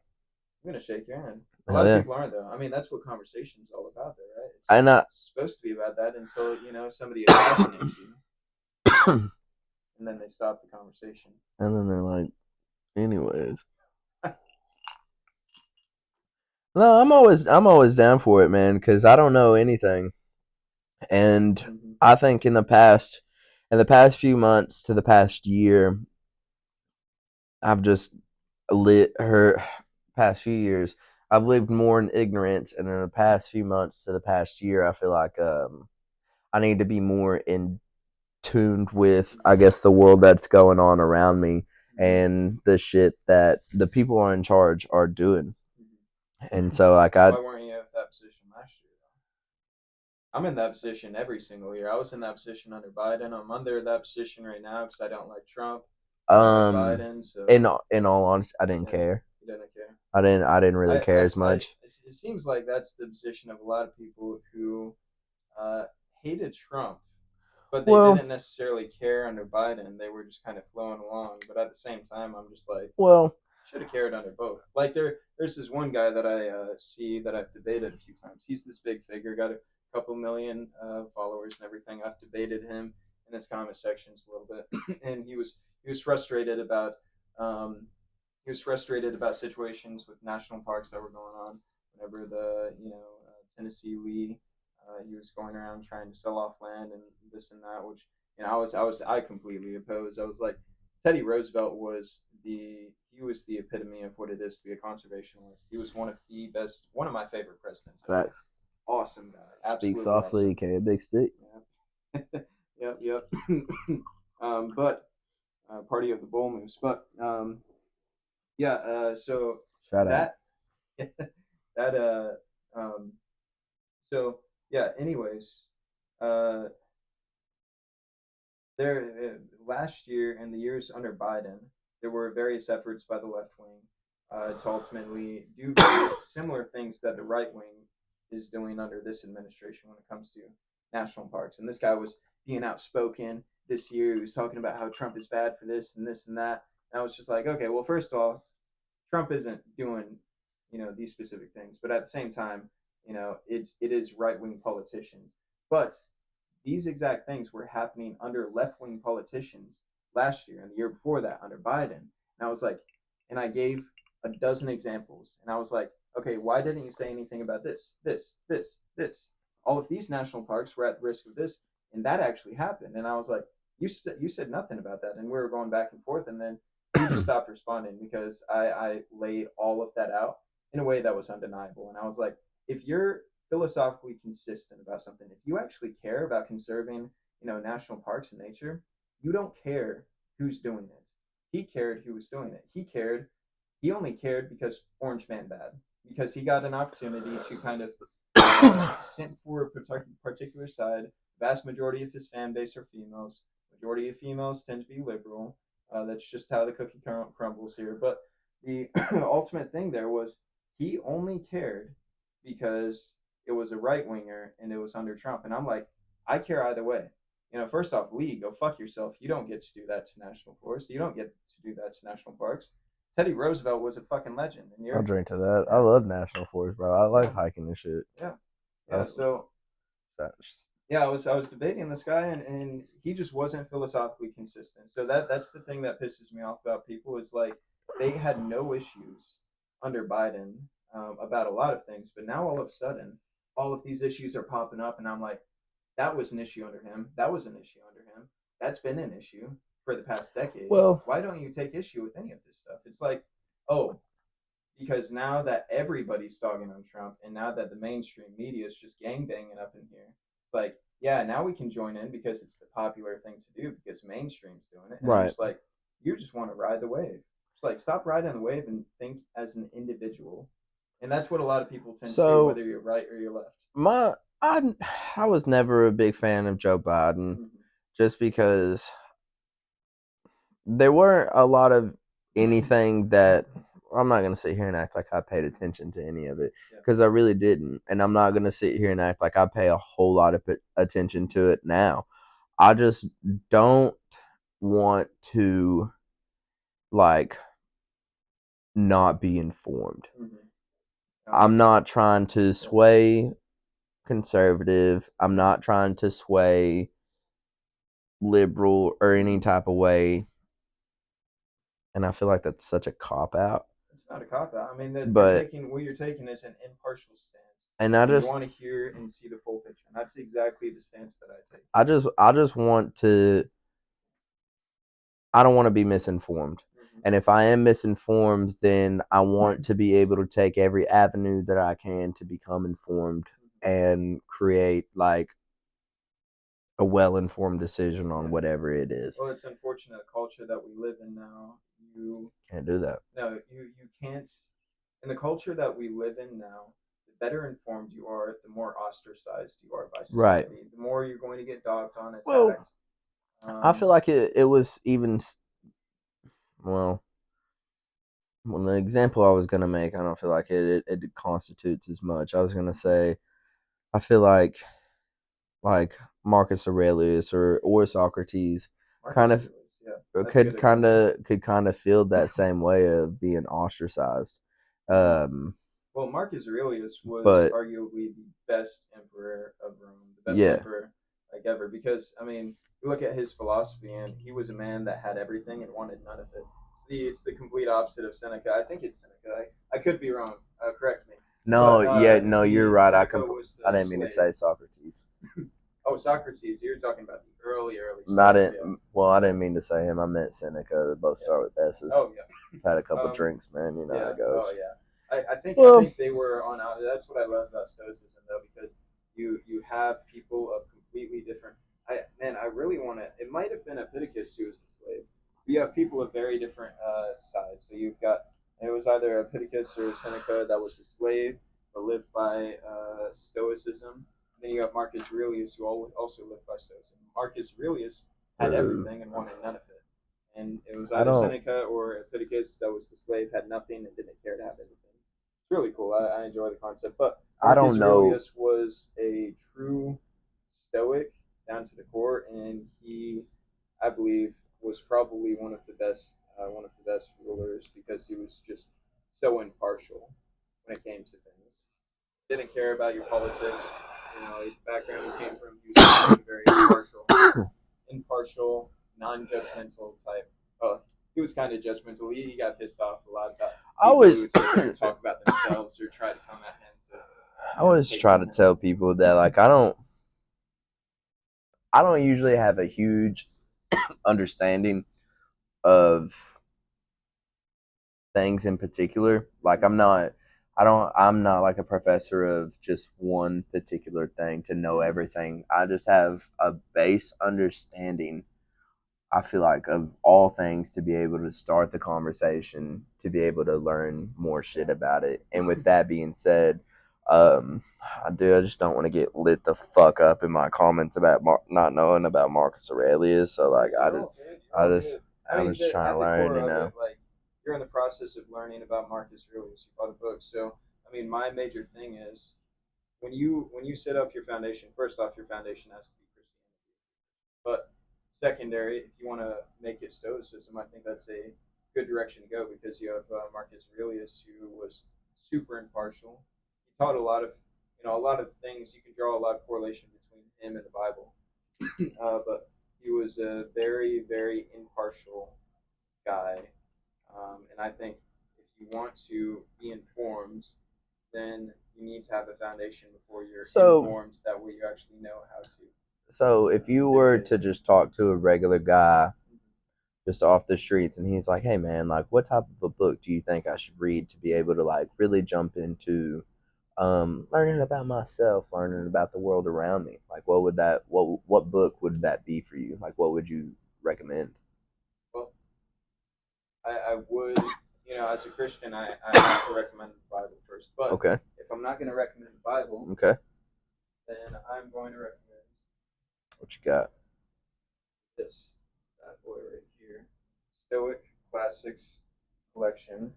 I'm gonna shake your hand. A Hell lot of yeah. people aren't though. I mean, that's what conversation's all about, though, right? And It's supposed to be about that until somebody assassinates you, and then they stop the conversation. and then they're like, anyways. No, I'm always down for it, man, because I don't know anything, and Mm-hmm. I think in the past few months to the past year, I've just lit her past few years. I've lived more in ignorance, and in the past few months to the past year, I feel like I need to be more in tuned with, I guess, the world that's going on around me Mm-hmm. and the shit that the people are in charge are doing. And Mm-hmm. so, like, I Why weren't you in that position last year? I'm in that position every single year. I was in that position under Biden. I'm under that position right now because I don't like Trump. I don't like um Biden. in So in all honesty, I didn't yeah, care. you don't care. I didn't really care as I much. it seems like that's the position of a lot of people who uh, hated Trump, but they Well, didn't necessarily care under Biden. They were just kind of flowing along. But at the same time, I'm just like, well, should have cared under both. Like there's this one guy that I see that I've debated a few times. He's this big figure, got a couple million followers and everything. I've debated him in his comment sections a little bit, and he was frustrated about um, situations with national parks that were going on. Whenever the Tennessee Lee, he was going around trying to sell off land and this and that, which I completely opposed. I was like, Teddy Roosevelt was the epitome of what it is to be a conservationist. He was one of my favorite presidents ever. facts. Awesome guy, Speak absolutely softly, awesome. carry a big stick. Yeah. Yep, yep. But party of the bull moose. But yeah, so Shout out. that that um, so yeah. Anyways, uh, there last year and the years under Biden, there were various efforts by the left wing to ultimately do very similar things that the right wing is doing under this administration when it comes to national parks. And this guy was being outspoken this year. He was talking about how Trump is bad for this and this and that. And I was just like, okay, well, first of all, Trump isn't doing, these specific things, but at the same time, it is right wing politicians. But these exact things were happening under left wing politicians last year and the year before that under Biden. And I was like, and I gave a dozen examples, and I was like, okay, why didn't you say anything about this, this, this, this? All of these national parks were at risk of this, and that actually happened. And I was like, you said nothing about that, and we were going back and forth, and then he just stopped responding because I laid all of that out in a way that was undeniable. And I was like, if you're philosophically consistent about something, if you actually care about conserving, national parks and nature, you don't care who's doing it. He cared who was doing it. He only cared because Orange Man bad, because he got an opportunity to kind of sent for a particular side. Vast majority of his fan base are females. Majority of females tend to be liberal. That's just how the cookie crumbles here. But the ultimate thing there was he only cared because it was a right winger and it was under Trump. And I'm like, I care either way. First off, Lee, go fuck yourself. You don't get to do that to national forests. You don't get to do that to national parks. Teddy Roosevelt was a fucking legend, and I'll you're drink to that. I yeah, love national forests, bro. I like yeah, hiking and shit. yeah, yeah. That's So that's yeah, I was debating this guy, and he just wasn't philosophically consistent. So that's the thing that pisses me off about people is like they had no issues under Biden about a lot of things, but now all of a sudden, all of these issues are popping up, and I'm like, that was an issue under him. That was an issue under him. That's been an issue for the past decade. well. Why don't you take issue with any of this stuff? It's like, oh, because now that everybody's dogging on Trump, and now that the mainstream media is just gangbanging up in here, it's like, yeah, now we can join in because it's the popular thing to do because mainstream's doing it, and I'm Right. just like, you just want to ride the wave. It's like stop riding the wave and think as an individual, and that's what a lot of people tend to do, So whether you're right or you're left. my I was never a big fan of Joe Biden Mm-hmm. just because there weren't a lot of anything that I'm not gonna sit here and act like I paid attention to any of it Yeah. because I really didn't, and I'm not gonna sit here and act like I pay a whole lot of attention to it now. I just don't want to like not be informed. I'm not trying to sway conservative. I'm not trying to sway liberal or any type of way. And I feel like that's such a cop out. It's not a cop out. I mean, that But what you're taking is an impartial stance, and I and you just want to hear and see the full picture. And that's exactly the stance that I take. I just want to I don't want to be misinformed. And if I am misinformed, then I want to be able to take every avenue that I can to become informed and create like a well-informed decision on whatever it is. Well, it's unfortunate the culture that we live in now. You can't do that. No, you can't. In the culture that we live in now, the better informed you are, the more ostracized you are by society. Right. The more you're going to get dogged on, attacked. Well, I feel like it was even well. Well, the example I was gonna make, I don't feel like it constitutes as much. I was gonna say, I feel like Marcus Aurelius or Socrates kind of could kind of feel that same way of being ostracized. Well, Marcus Aurelius was arguably the best emperor of Rome, the best emperor like ever. Because I mean, you look at his philosophy, and he was a man that had everything and wanted none of it. It's the complete opposite of Seneca. I think it's Seneca. I could be wrong. Correct me. No, no, you're right. I didn't mean to say Socrates. Oh, Socrates. You're talking about the early I didn't. Well, I didn't mean to say him. I meant Seneca. They both start with S's. Oh yeah. Had a couple drinks, man. You know how it goes. Oh yeah. I think they were on. That's what I love about Stoicism, though, because you have people of completely different. I really want to. It might have been Epictetus who was the slave. But you have people of very different sides. So you've got it was either Epictetus or Seneca that was the slave, but lived by Stoicism. Then you have Marcus Aurelius, who also lived by Stoicism. Marcus Aurelius had everything and wanted none of it. And it was either Seneca or Epictetus that was the slave, had nothing and didn't care to have anything. It's really cool. I enjoy the concept. But Marcus Aurelius was a true Stoic down to the core, and he, I believe, was probably one of the best rulers because he was just so impartial when it came to things. Didn't care about your politics. You know, the background he came from, he was very impartial, non-judgmental type. Well, he was kind of judgmental. He got pissed off a lot about people who sit there and talk about themselves or try to come at him to. I always try to tell people that like I don't usually have a huge understanding of things in particular. Like I'm not like a professor of just one particular thing to know everything. I just have a base understanding, I feel like, of all things to be able to start the conversation, to be able to learn more shit about it. And with that being said, I just don't want to get lit the fuck up in my comments about not knowing about Marcus Aurelius. So like, I'm just trying to learn, you know. Like, you're in the process of learning about Marcus Aurelius. You bought a book, so I mean, my major thing is when you set up your foundation. First off, your foundation has to be Christianity, but secondary, if you want to make it Stoicism, I think that's a good direction to go because you have Marcus Aurelius, who was super impartial. He taught a lot of, a lot of things. You can draw a lot of correlation between him and the Bible, but he was a very, very impartial guy, and I think if you want to be informed, then you need to have a foundation before you're informed. That way, you actually know how to. So if you were to just talk to a regular guy just off the streets and he's like, hey man, like what type of a book do you think I should read to be able to like really jump into learning about myself, learning about the world around me? Like what book would that be for you? Like what would you recommend? Well, I would, as a Christian, I have to recommend the Bible first. But if I'm not going to recommend the Bible, then I'm going to recommend. What you got? This bad boy right here, Stoic Classics Collection.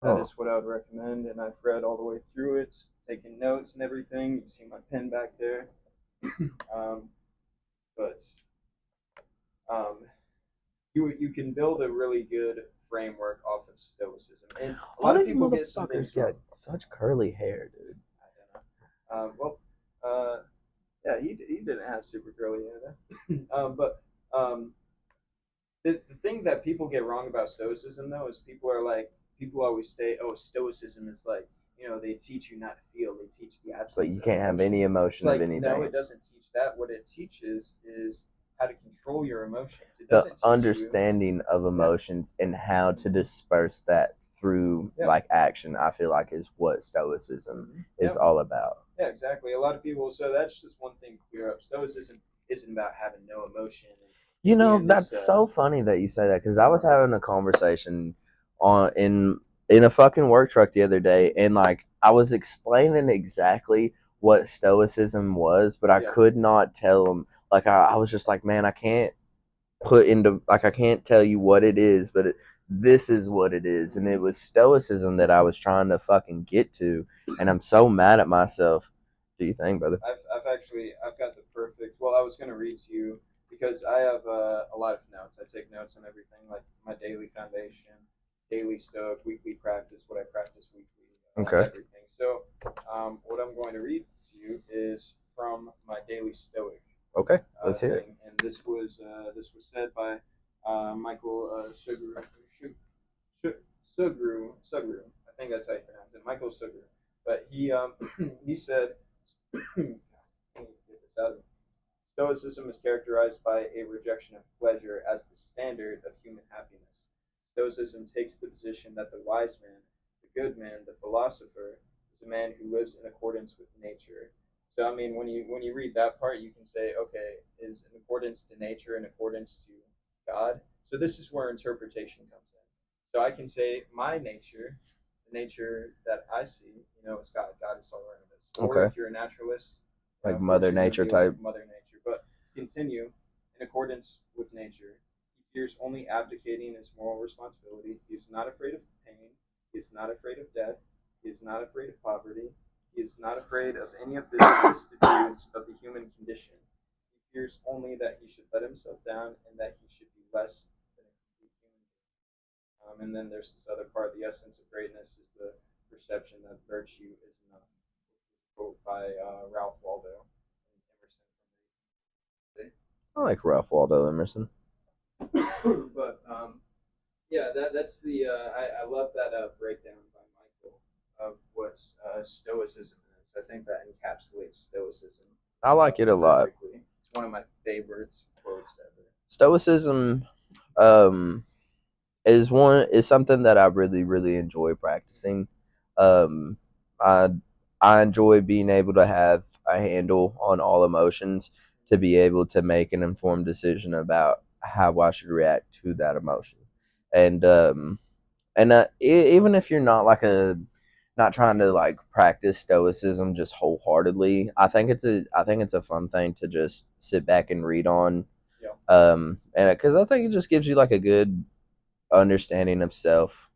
That Oh, is what I would recommend, and I've read all the way through it, taking notes and everything. You see my pen back there. Um, but um, you can build a really good framework off of stoicism, and a all lot of these people get some motherfuckers things wrong. got such curly hair, dude. I don't know. Well, uh, yeah, he didn't have super curly hair then. But um, the thing that people get wrong about stoicism though is people always say, oh, stoicism is like, they teach you not to feel, they teach the It's like absence you of can't have emotion. any It's emotion of like, no, anything. it doesn't teach that. What it teaches is how to control your emotions. It The doesn't teach you. understanding of Yeah. emotions and how to disperse that through Yeah. like action, I feel like is what stoicism is Yeah. all about. Yeah, exactly. A lot of people. So that's just one thing to clear up. Stoicism isn't about having no emotion You and know, being this. that's so funny that you say that because I was having a conversation on in a fucking work truck the other day, and like I was explaining exactly what stoicism was, but I Yeah. could not tell them. Like I was just like, man, I can't put into like I can't tell you what it is, but this is what it is, and it was stoicism that I was trying to fucking get to, and I'm so mad at myself. Do you think, brother? I've got the perfect. Well, I was going to read to you because I have a lot of notes. I take notes on everything, like my daily foundation, daily stoic, weekly practice, what I practice weekly, Okay. everything. So, what I'm going to read to you is from my daily stoic Okay. Let's hear it. thing, and this was said by Michael Sugru. I think that's how you pronounce it, Michael Sugru. But he he said, get this out of me. Stoicism is characterized by a rejection of pleasure as the standard of human happiness. Stoicism takes the position that the wise man, the good man, the philosopher, is a man who lives in accordance with nature. So I mean, when you read that part, you can say, okay, is in accordance to nature, in accordance to God. So this is where interpretation comes in. So I can say my nature, the nature that I see, is God. God is all around us. Or Okay. if you're a naturalist, Like of course Mother you're going to Nature be like type. Mother Nature. But to continue, in accordance with nature, he fears only abdicating his moral responsibility. He is not afraid of pain. He is not afraid of death. He is not afraid of poverty. He is not afraid of any of the vicissitudes of the human condition. He fears only that he should let himself down and that he should be less than a complete human being. And then there's this other part. The essence of greatness is the perception that virtue is enough. Quote by Ralph Waldo Emerson from I like Ralph Waldo Emerson. but yeah, that's the I love that breakdown by Michael of what Stoicism is. I think that encapsulates Stoicism I like it a lot. perfectly. It's one of my favorites quotes ever. Stoicism um is something that I really enjoy practicing. Um I I enjoy being able to have a handle on all emotions to be able to make an informed decision about how I should react to that emotion. And even if you're not like a not trying to like practice stoicism just wholeheartedly, I think it's a fun thing to just sit back and read on. Yeah. And because I think it just gives you like a good understanding of self,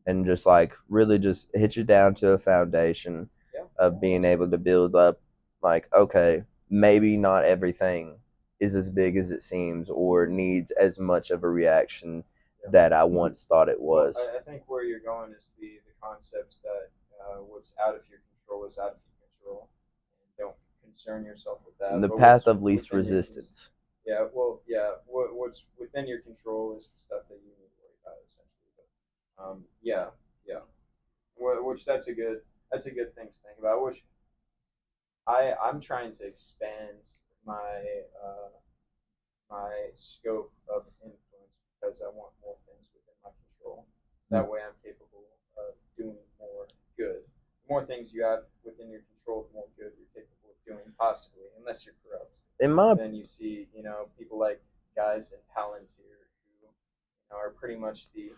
and just like really just hit you down to a foundation Yeah. of being able to build up, like, okay, maybe not everything is as big as it seems or needs as much of a reaction Yeah. that I once thought it Well, was. I think where you're going is the concepts that what's out of your control is out of your control, and don't concern yourself with that. The But path what's of least within your resistance. yeah, well, yeah, what's within your control is the stuff that you need to worry about essentially. But yeah, yeah, which that's a good thing to think about. Which I'm trying to expand my uh, my scope of influence because I want more things within my control. That way, I'm capable of doing more good. The more things you have within your control, the more good you're capable of doing, possibly, unless you're corrupt. In my And then you see, people like guys in Palantir who are pretty much the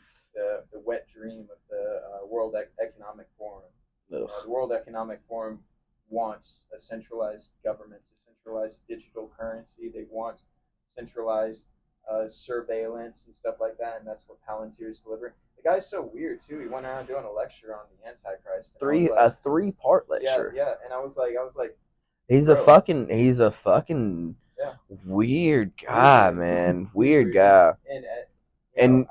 wet dream of the World Economic Forum. The World Economic Forum wants a centralized government, a centralized digital currency. They want centralized surveillance and stuff like that, and that's what Palantir is delivering. The guy's so weird too. He went around doing a lecture on the Antichrist, and I was A like, 3-part yeah, lecture. yeah. And I was like, He's a bro, fucking yeah, weird guy, weird, man. weird, Weird weird. guy. And And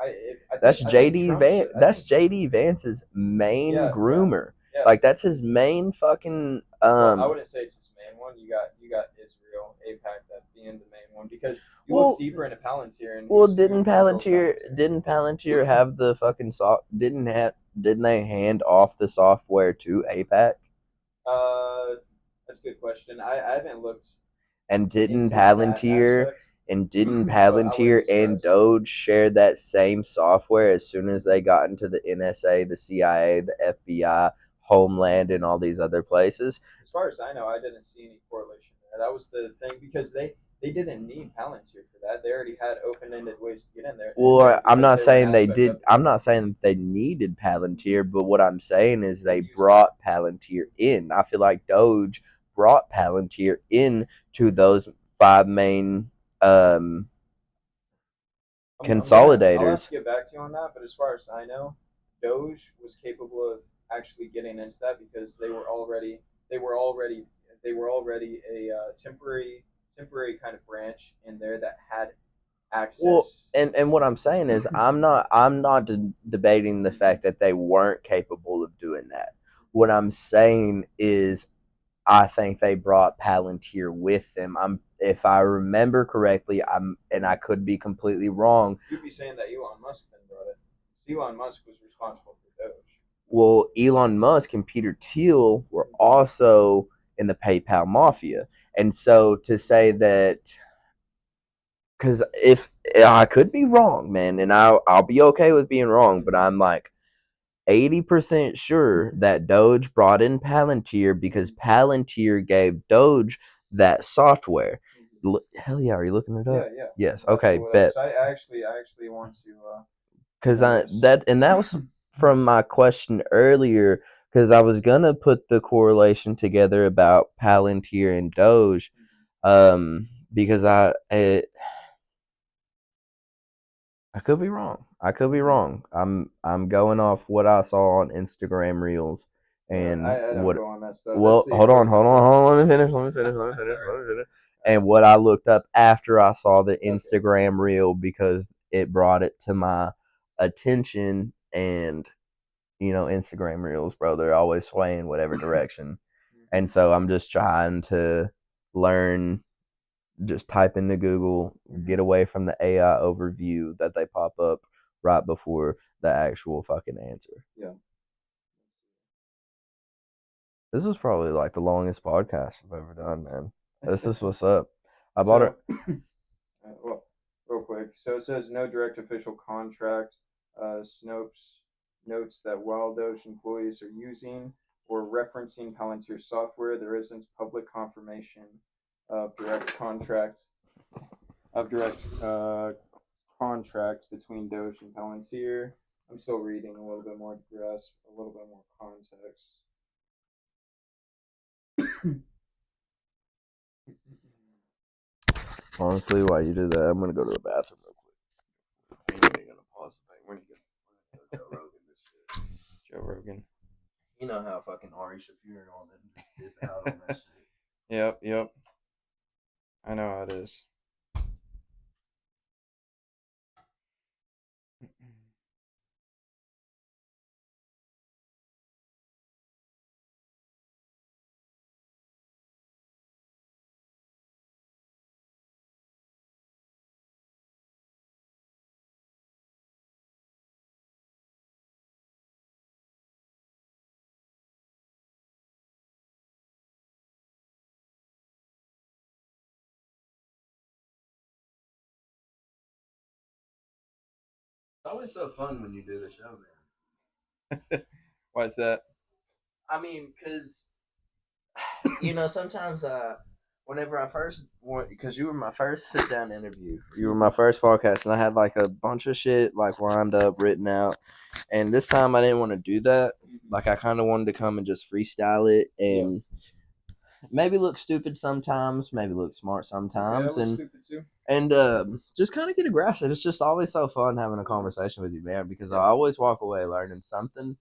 that's I think JD Trump's, Van. I That's think, JD Vance's main yeah, yeah, groomer. yeah. Like that's his main fucking Well, I wouldn't say it's his main one. You got Israel, APAC, that being the main one because you look Well, deeper into Palantir and well, who controls Palantir. didn't Palantir have the fucking didn't they hand off the software to APAC? Uh, that's a good question. I haven't looked And into that aspect, didn't but I wouldn't Palantir be and surprised. Doge share that same software as soon as they got into the NSA, the CIA, the FBI, Homeland, and all these other places? As far as I know, I didn't see any correlation there. That was the thing because they didn't need Palantir for that. They already had open-ended ways to get in there, Well, I'm because not they were an saying they aspect of did. it. I'm not saying that they needed Palantir, but what I'm saying is They they used it. brought Palantir in. I feel like Doge brought Palantir in to those five main um, I'll have consolidators. to get back to you on that. But as far as I know, Doge was capable of actually getting into that because they were already they were already a temporary kind of branch in there that had Well, access. and what I'm saying is I'm not debating the fact that they weren't capable of doing that. What I'm saying is I think they brought Palantir with them. If I remember correctly, and I could be completely wrong. You'd be saying that Elon Musk then brought it. Elon Musk was responsible for Doge. Well, Elon Musk and Peter Thiel were also in the PayPal mafia, and so to say that, because if I could be wrong, man, and I'll be okay with being wrong, but I'm like 80% sure that Doge brought in Palantir because Palantir gave Doge that software. Hell yeah, are you looking it Yeah, up? yeah. Yes. I'm about to Okay, pull it up bet. because I actually want to Because know this. that was from my question earlier. Because I was gonna put the correlation together about Palantir and Doge. Because I could be wrong. I could be wrong. I'm going off what I saw on Instagram Reels Yeah, and I don't what. go on that stuff. That's Well, the important stuff. hold on. Let me finish. All Let me finish. right, And what I looked up after I saw the all right. Okay. Instagram Reel because it brought it to my attention. And Instagram Reels, bro, they're always swaying whatever direction. And so I'm just trying to learn, just type into Google, get away from the AI overview that they pop up right before the actual fucking answer. Yeah. This is probably like the longest podcast I've ever done, man. This is what's up. I bought it. So, well, real quick. So it says no direct official contract. Snopes notes that while Doge employees are using or referencing Palantir software, there isn't public confirmation of direct contract between Doge and Palantir. I'm still reading a little bit more to grasp a little bit more context. Honestly, while you do that, I'm gonna go to the bathroom real quick. We ain't gonna pause the thing. We're gonna go Joe Rogan this shit. Joe Rogan. You know how fucking Ari Shaffir and all them dip out on that shit. Yep, yep. I know how it is. It's always so fun when you do the show, man. Why is that? I mean, because sometimes whenever I first went, because you were my first sit down interview, you were my first podcast, and I had like a bunch of shit like lined up, written out, and this time I didn't want to do that. Like I kind of wanted to come and just freestyle it, and maybe look stupid sometimes, maybe look smart Okay, I sometimes, look stupid too. and just kind of get a grasp. It's just always so fun having a conversation with you, man. Because I Yeah. always walk away learning something.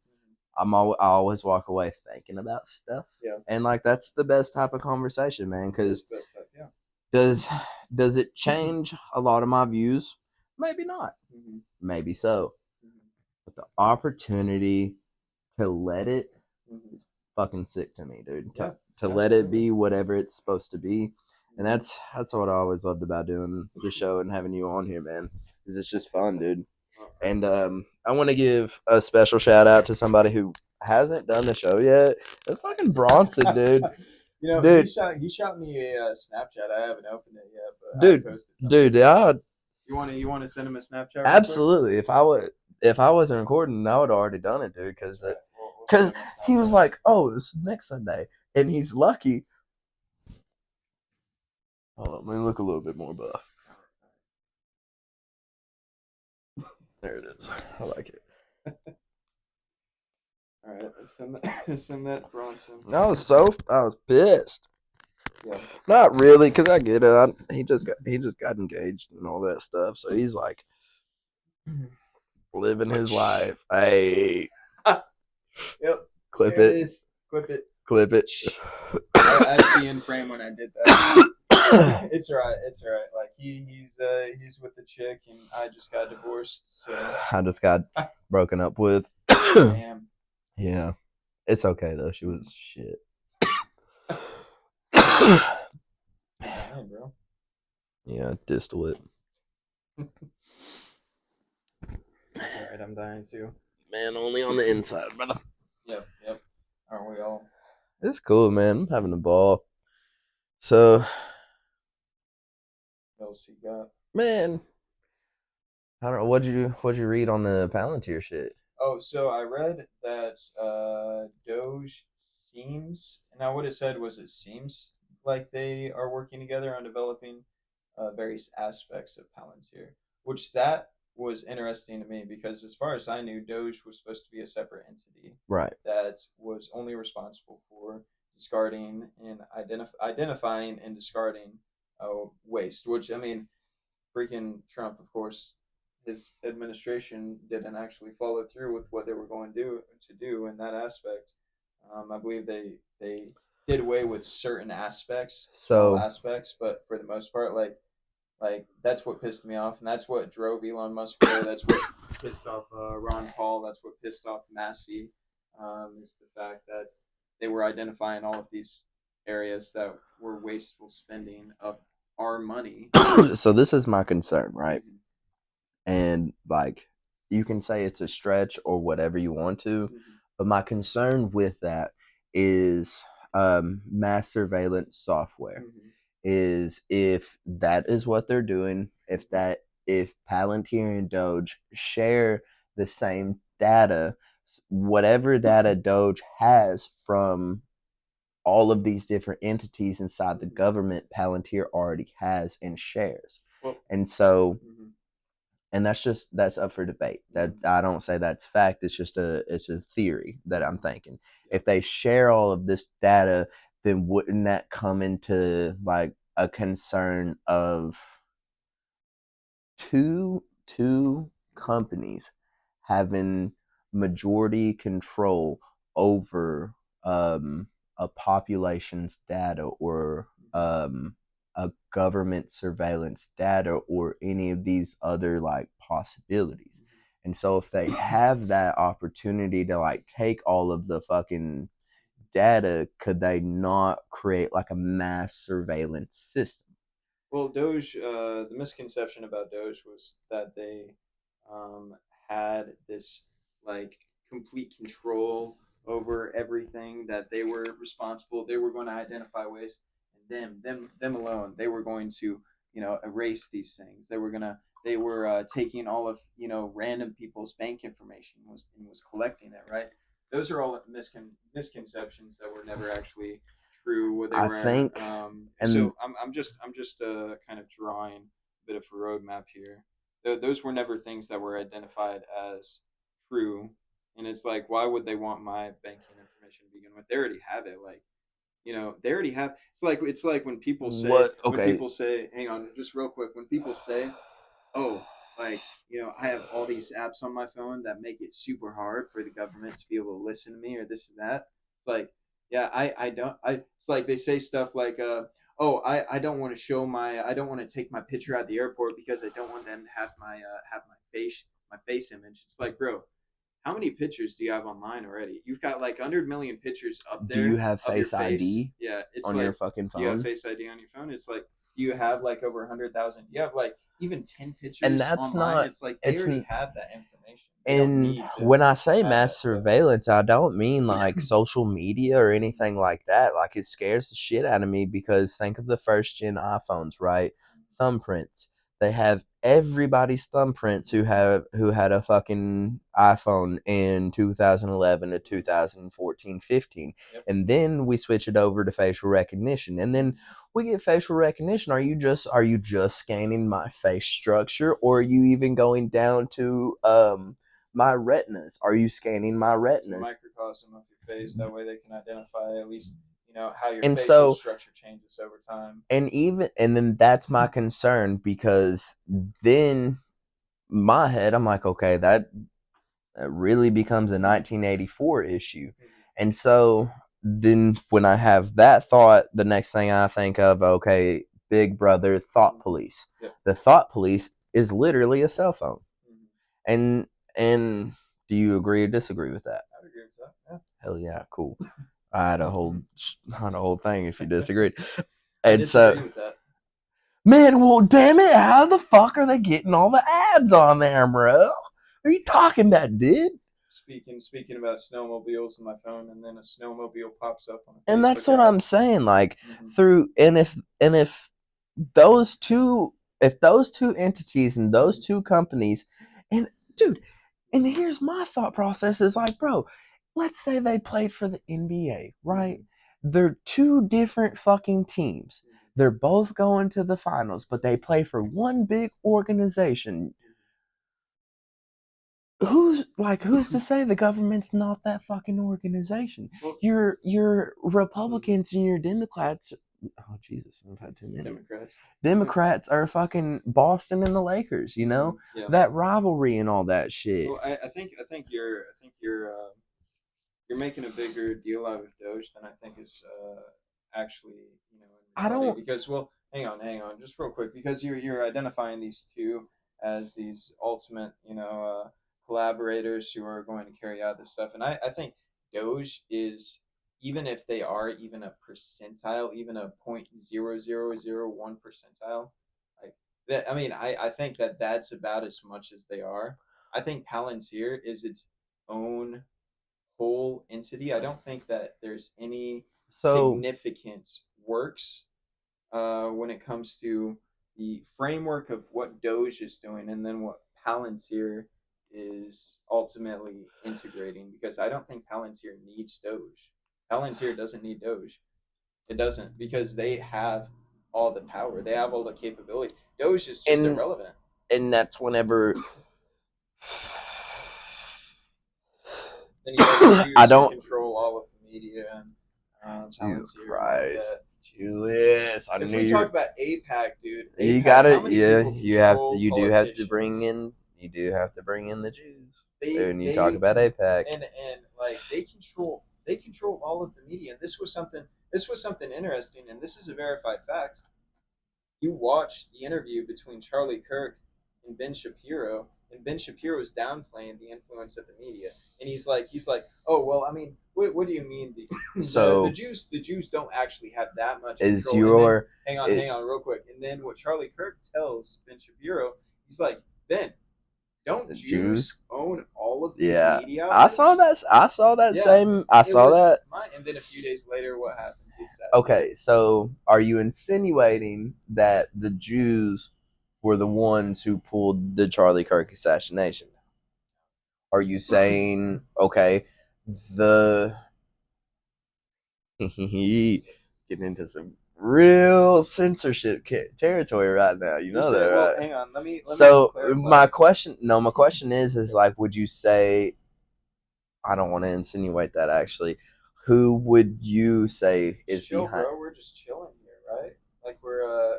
I always walk away thinking about stuff, Yeah. and like that's the best type of conversation, man. It is Because the best stuff. Yeah. does does it change a lot of my views? Maybe not. Mm-hmm. Maybe so. Mm-hmm. But the opportunity to let it Mm-hmm. is fucking sick to me, dude. Yeah. To let it Absolutely. be whatever it's supposed to be, and Mm-hmm. that's what I always loved about doing the show and having you on here, man. Is it's just fun, dude. And I want to give a special shout out to somebody who hasn't done the show yet. That's fucking Bronson, dude. He Dude, shot me a Snapchat. I haven't opened it yet, but I dude, posted something. dude. Yeah, You want to send him a Snapchat real quick? absolutely. If I wasn't recording, I would have already done it, dude. That's right. We'll send Because him a he was Snapchat. like, "Oh, this is next Sunday," and he's lucky. Hold on, let me look a little bit more buff. There it is. I like it. All right, send that send that Bronson. I was pissed. Yeah. Not really, because I get it. He just got engaged and all that stuff. So he's like living his life. Hey, Yep. clip There it it, is. Clip it. clip it. I had to be in frame when I did that. It's alright. It's alright. Like he's with the chick, and I just got divorced. So I just got broken up with. damn. Yeah, it's okay though. She was shit. Dying, bro. Yeah, distillate. It's alright. I'm dying too. Man, only on the inside, brother. Yep. Yep. Aren't we all? It's cool, man. I'm having a ball. So, What else you got? man, I don't know. What'd you read on the Palantir shit? Oh, so I read that Doge seems, now what it said was it seems like they are working together on developing various aspects of Palantir, which that was interesting to me because as far as I knew, Doge was supposed to be a separate entity Right. that was only responsible for discarding and identifying and discarding waste, which I mean, freaking Trump, of course, his administration didn't actually follow through with what they were going to do in that aspect. I believe they did away with certain aspects, small So, aspects, but for the most part, like that's what pissed me off, and that's what drove Elon Musk away. That's what pissed off Ron Paul. That's what pissed off Massey. Is the fact that they were identifying all of these areas that were wasteful spending of our money. so this is my concern, right? Mm-hmm. And like, you can say it's a stretch or whatever you want to, Mm-hmm. but my concern with that is mass surveillance software. Mm-hmm. Is if that is what they're doing, Mm-hmm. if Palantir and Doge share the same data, whatever data Doge has from all of these different entities inside the Mm-hmm. government, Palantir already has and shares. Well, And so, mm-hmm. and that's up for debate. That Mm-hmm. I don't say that's fact. It's a theory that I'm thinking. Yeah. If they share all of this data, then wouldn't that come into like a concern of two companies having majority control over a population's data or Mm-hmm. a government surveillance data or any of these other like possibilities. And so if they have that opportunity to like take all of the fucking data, could they not create like a mass surveillance system? Well, Doge, the misconception about Doge was that they um, had this like complete control over everything. That they were responsible. They were going to identify waste, and them alone. They were going to erase these things. They were taking all of random people's bank information and was collecting it. Right. Those are all misconceptions that were never actually true. What they I were. think, and So I'm just kind of drawing a bit of a roadmap here. Those were never things that were identified as true, and it's like, why would they want my banking information to begin with? They already have it. Like They already have. It's like when people say What? Okay. hang on, just real quick, when people say, oh, like, I have all these apps on my phone that make it super hard for the government to be able to listen to me or this and that. It's like, yeah, I don't, it's like they say stuff like, oh, I don't want to take my picture at the airport because I don't want them to have my face image. It's like, bro, how many pictures do you have online already? You've got like 100 million pictures up Do you there have of your Face face. ID Yeah, it's on your like, fucking do you have phone? Face ID on your phone? It's like, do you have like over 100,000? You have like even 10 And pictures that's online. not. It's like they It's already have that information. They don't and need to when I say have mass that stuff. surveillance, I don't mean like social media or anything like that. Like it scares the shit out of me because think of the first gen iPhones, right? Thumbprints. They have everybody's thumbprints who had a fucking iPhone in 2011 to 2014, 15. Yep. And then we switch it over to facial recognition. And then we get facial recognition. Are you just scanning my face structure, or are you even going down to my retinas? Are you scanning my It's a retinas? microcosm of your face. That way they can identify at least, how your And facial so structure changes over time. and then that's my concern because then my head I'm like, okay, that really becomes a 1984 issue. And so then when I have that thought, the next thing I think of, okay, Big Brother Thought Police. Yep. The Thought Police is literally a cell phone. Mhm. And and do you agree or disagree with that? I would agree with that. Yeah. Hell yeah, cool. I had a whole thing if you disagreed. I And so, disagree with that. man, well, damn it, how the fuck are they getting all the ads on there, bro? What are you talking about, dude? Speaking about snowmobiles on my phone, and then a snowmobile pops up on a And that's Facebook what ad. I'm saying. Like Hmm. through and if those two if those two entities and those two companies and dude, and here's my thought process is like, bro, let's say they played for the NBA, right? They're two different fucking teams. They're both going to the finals, but they play for one big organization. Who's to say the government's not that fucking organization? Well, Your Republicans and your Democrats. Oh Jesus, I've had too many. Democrats. Democrats are fucking Boston and the Lakers. Yeah. That rivalry and all that shit. Well, I think you're making a bigger deal out of Doge than I think is actually, in I reality. don't. Because, well, hang on, just real quick, because you're identifying these two as these ultimate, collaborators who are going to carry out this stuff, and I think Doge is, even if they are even a percentile, even a 0.0001 percentile, like that. I mean, I think that that's about as much as they are. I think Palantir is its own whole entity. I don't think that there's any So significant works when it comes to the framework of what Doge is doing and then what Palantir is ultimately integrating, because I don't think Palantir needs Doge. Palantir doesn't need Doge. It doesn't, because they have all the power. They have all the capability. Doge is just and irrelevant. and that's whenever Then you have the I Jews who don't. control all of the media and Jesus Palantir and all of that. Christ, Julius, I If knew we talk about APAC, dude, you APAC, gotta. how many Yeah, people you have to. control You do have to bring politicians? in. You do have to bring in the Jews They when you talk they about can APAC. and like they control all of the media. And this was something interesting, and this is a verified fact. You watch the interview between Charlie Kirk and Ben Shapiro, and Ben Shapiro is downplaying the influence of the media, and he's like, oh well, I mean, what do you mean the So Jews don't actually have that much is control? And then your it, hang on, real quick, and then what Charlie Kirk tells Ben Shapiro, he's like, Ben, don't the Jews Jews? own all of these Yeah, media I saw outlets? that. I saw that Yeah, same. I it saw was that. mine. And then a few days later, what happens? He's assassinated. Okay, so are you insinuating that the Jews were the ones who pulled the Charlie Kirk assassination? Are you saying okay, the getting into some real censorship territory right now? You You're know that, saying, well, right? hang on, let me So clarify. my question, no, my question is like, would you say? I don't want to insinuate that actually. Who would you say is Chill, behind? bro. We're just chilling here, right? Like we're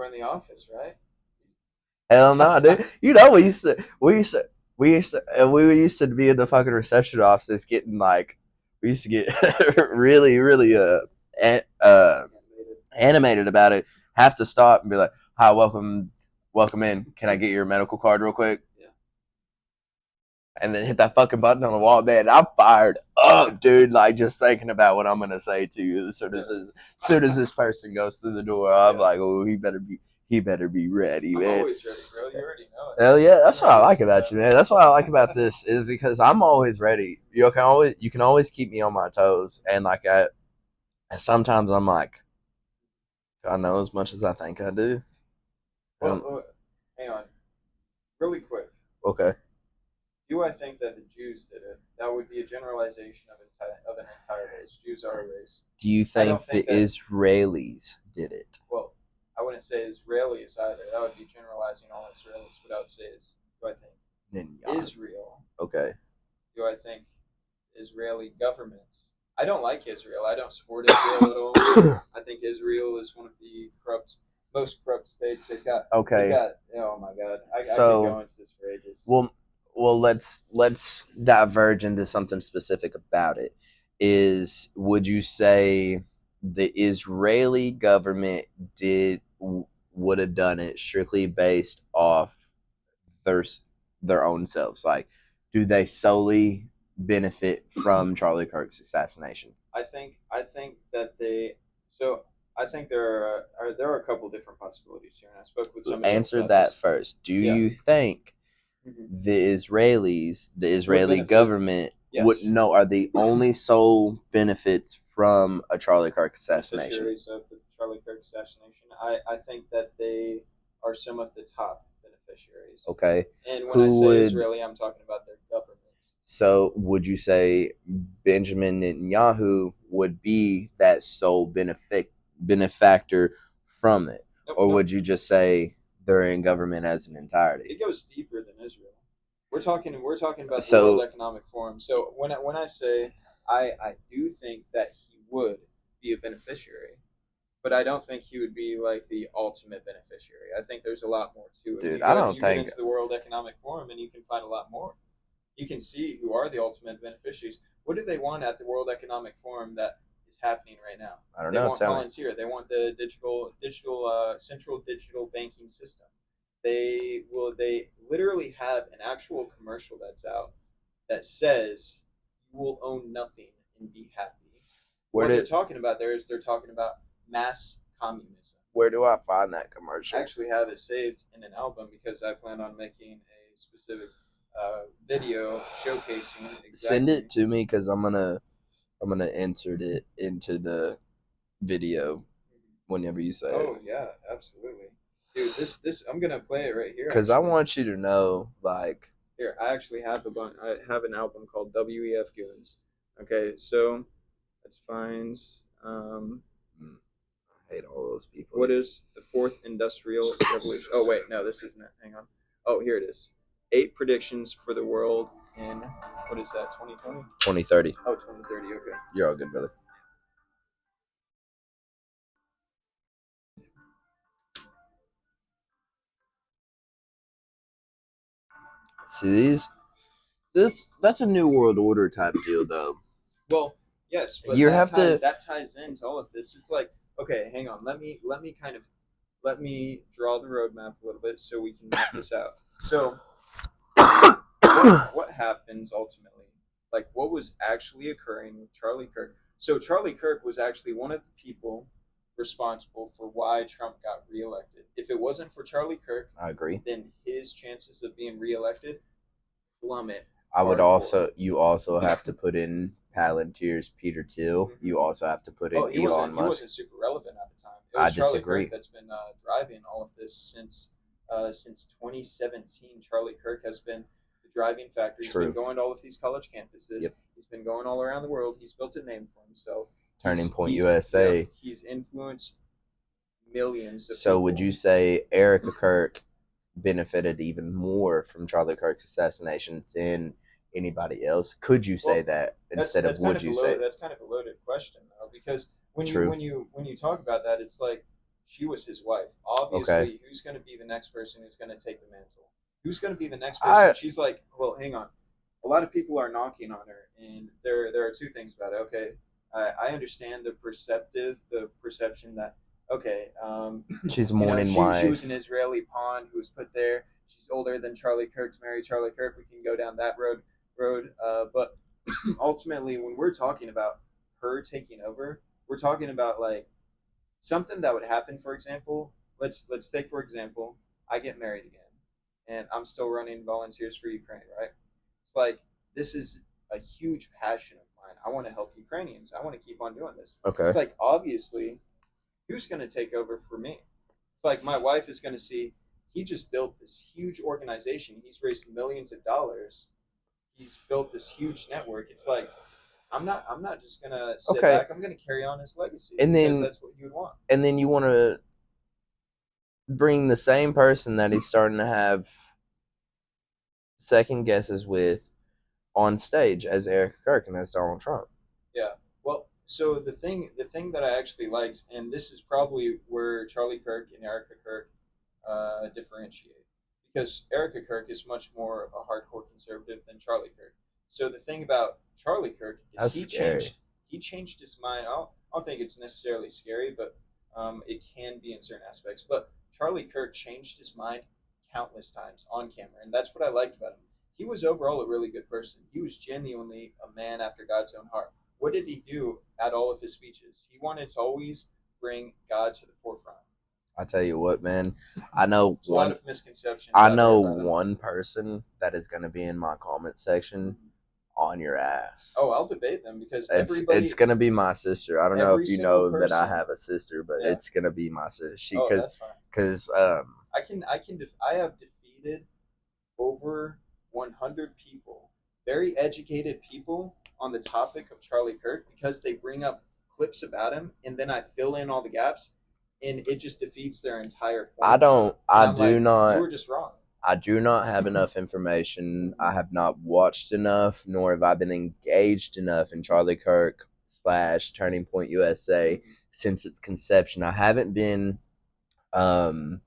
in the office, right? Hell no, dude. You know we used to be in the fucking reception offices getting like we used to get really really Animated. animated about it. Have to stop and be like, "Hi, welcome in. Can I get your medical card real quick?" Yeah. And then hit that fucking button on the wall, man. I'm fired up, dude. Like just thinking about what I'm gonna say to you as soon as this person goes through the door, I'm Yeah. like, oh, he better be ready, I'm man. always ready, bro. You already know it. Hell yeah, I that's know what I you like listen about to you, man. That's what I like about this is because I'm always ready. You can always keep me on my toes, and like sometimes I'm like, I know as much as I think I do. Well, hang on, really quick. Okay. Do I think that the Jews did it? That would be a generalization of an entire race. Jews are a race. Do you I don't think the think that. Israelis did it? Well, I wouldn't say Israelis either. That would be generalizing all Israelis. What I would say is, do I think Then yeah. Israel? Okay. Do I think Israeli government? I don't like Israel. I don't support Israel at all. I think Israel is one of the most corrupt states. They've Okay. got. Oh my God, I could So go into this for ages. well, let's diverge into something specific about it. Would you say the Israeli government did would have done it strictly based off their their own selves? Like, do they solely benefit from Charlie Kirk's assassination? I think that they. So I think there are a couple different possibilities here, and I spoke with somebody else Answer about that this. first. Do Yeah. you think Hmm. the Would have Israeli benefited. government would Yes. know are the only sole benefits from a Charlie Kirk assassination? Beneficiaries of the Charlie Kirk assassination. I think that they are some of the top beneficiaries. Okay, And when I who say would Israeli, I'm talking about their government. so would you say Benjamin Netanyahu would be that sole benefactor from it, Nope, or nope. would you just say they're in government as an entirety? It goes deeper than Israel. We're talking about the World So Economic Forum. So when I say I do think that he would be a beneficiary, but I don't think he would be like the ultimate beneficiary. I think there's a lot more to it. dude, I don't You get think into the World Economic Forum and you can find a lot more. You can see who are the ultimate beneficiaries. What do they want at the World Economic Forum that is happening right now? I don't They know. want Tell me. volunteer. They want the digital central digital banking system. They literally have an actual commercial that's out that says you will own nothing and be happy. Where What they're did talking about there is they're talking about mass communism. where do I find that I commercial? actually have it saved in an album because I plan on making a specific video showcasing Send exactly. it to me because I'm gonna insert it into the video whenever you say it. Oh yeah, absolutely, dude. This I'm gonna play it right here. Because I Actually, want you to know, like, here I actually have I have an album called WEF Goons. Okay, so let's find I hate all those people. what is the fourth industrial revolution? Oh wait, no, this isn't it. Hang on. Oh, here it is. 8 predictions for the world in what is that? 2020? 2030. Oh, 2030. Okay. You're all good, brother. See these? That's a new world order type deal, though. Well, yes, but You have to that ties into all of this. It's like, okay, hang on. Let me kind of let me draw the roadmap a little bit so we can map this out. So what happens ultimately? Like what was actually occurring with Charlie Kirk? So Charlie Kirk was actually one of the people responsible for why Trump got reelected. If it wasn't for Charlie Kirk, I agree. then his chances of being reelected plummet I would hardcore. you also have to put in Palantir's Peter Thiel. Mm-hmm. You also have to put Oh, in Elon he Musk. wasn't super relevant at the time. It I was Charlie Kirk disagree. that's been driving all of this since 2017. Charlie Kirk has been the driving factor. He's been True. going to all of these college campuses. Yep. He's been going all around the world. He's built a name for himself. Turning Point USA. He's influenced millions of So people. would you say Erica Kirk benefited even more from Charlie Kirk's assassination than anybody else? Could you say Well, that instead of would you say? that's kind of a loaded question though, because True. when you talk about that, it's like she was his wife. Okay. Obviously, who's going to be the next person who's going to take the mantle? Who's going to be the next person? I She's like, well, hang on. A lot of people are knocking on her, and there are two things about it. Okay, I understand the perception that okay, she's a you know, mourning she was wife. an Israeli pawn who was put there. She's older than Charlie Kirk to marry Charlie Kirk. We can go down that road. But ultimately, when we're talking about her taking over, we're talking about like something that would happen. For example, let's take for example, I get married again, and I'm still running volunteers for Ukraine. Right? It's like this is a huge passion of mine. I want to help Ukrainians. I want to keep on doing this. Okay. It's like obviously, who's going to take over for me? It's like my wife is going to see he just built this huge organization. He's raised millions of dollars. He's built this huge network. It's like I'm not just gonna sit Okay. back. I'm gonna carry on his legacy And because then that's what he would want. and then you want to bring the same person that he's starting to have second guesses with on stage as Eric Kirk and as Donald Trump. Yeah. Well, so the thing that I actually liked, and this is probably where Charlie Kirk and Erica Kirk differentiate, because Erica Kirk is much more a hardcore conservative than Charlie Kirk. So the thing about Charlie Kirk is That's scary. he changed his mind. I don't think it's necessarily scary, but it can be in certain aspects. But Charlie Kirk changed his mind countless times on camera, and that's what I liked about him. He was overall a really good person. He was genuinely a man after God's own heart. What did he do at all of his speeches? He wanted to always bring God to the forefront. I tell you what, man. I know There's a lot one. of misconceptions I out there know about him. one person that is going to be in my comment section on your ass. Oh, I'll debate them because It's going to be my sister. I don't know every if you single know that I person. have a sister, but Yeah. it's going to be my sister. Oh, that's fine. Because I have defeated over 100 people, very educated people, on the topic of Charlie Kirk because they bring up clips about him, and then I fill in all the gaps, and it just defeats their entire point. I do not. You were just wrong. I do not have enough information. I have not watched enough, nor have I been engaged enough in Charlie Kirk / Turning Point USA since its conception. I haven't been um,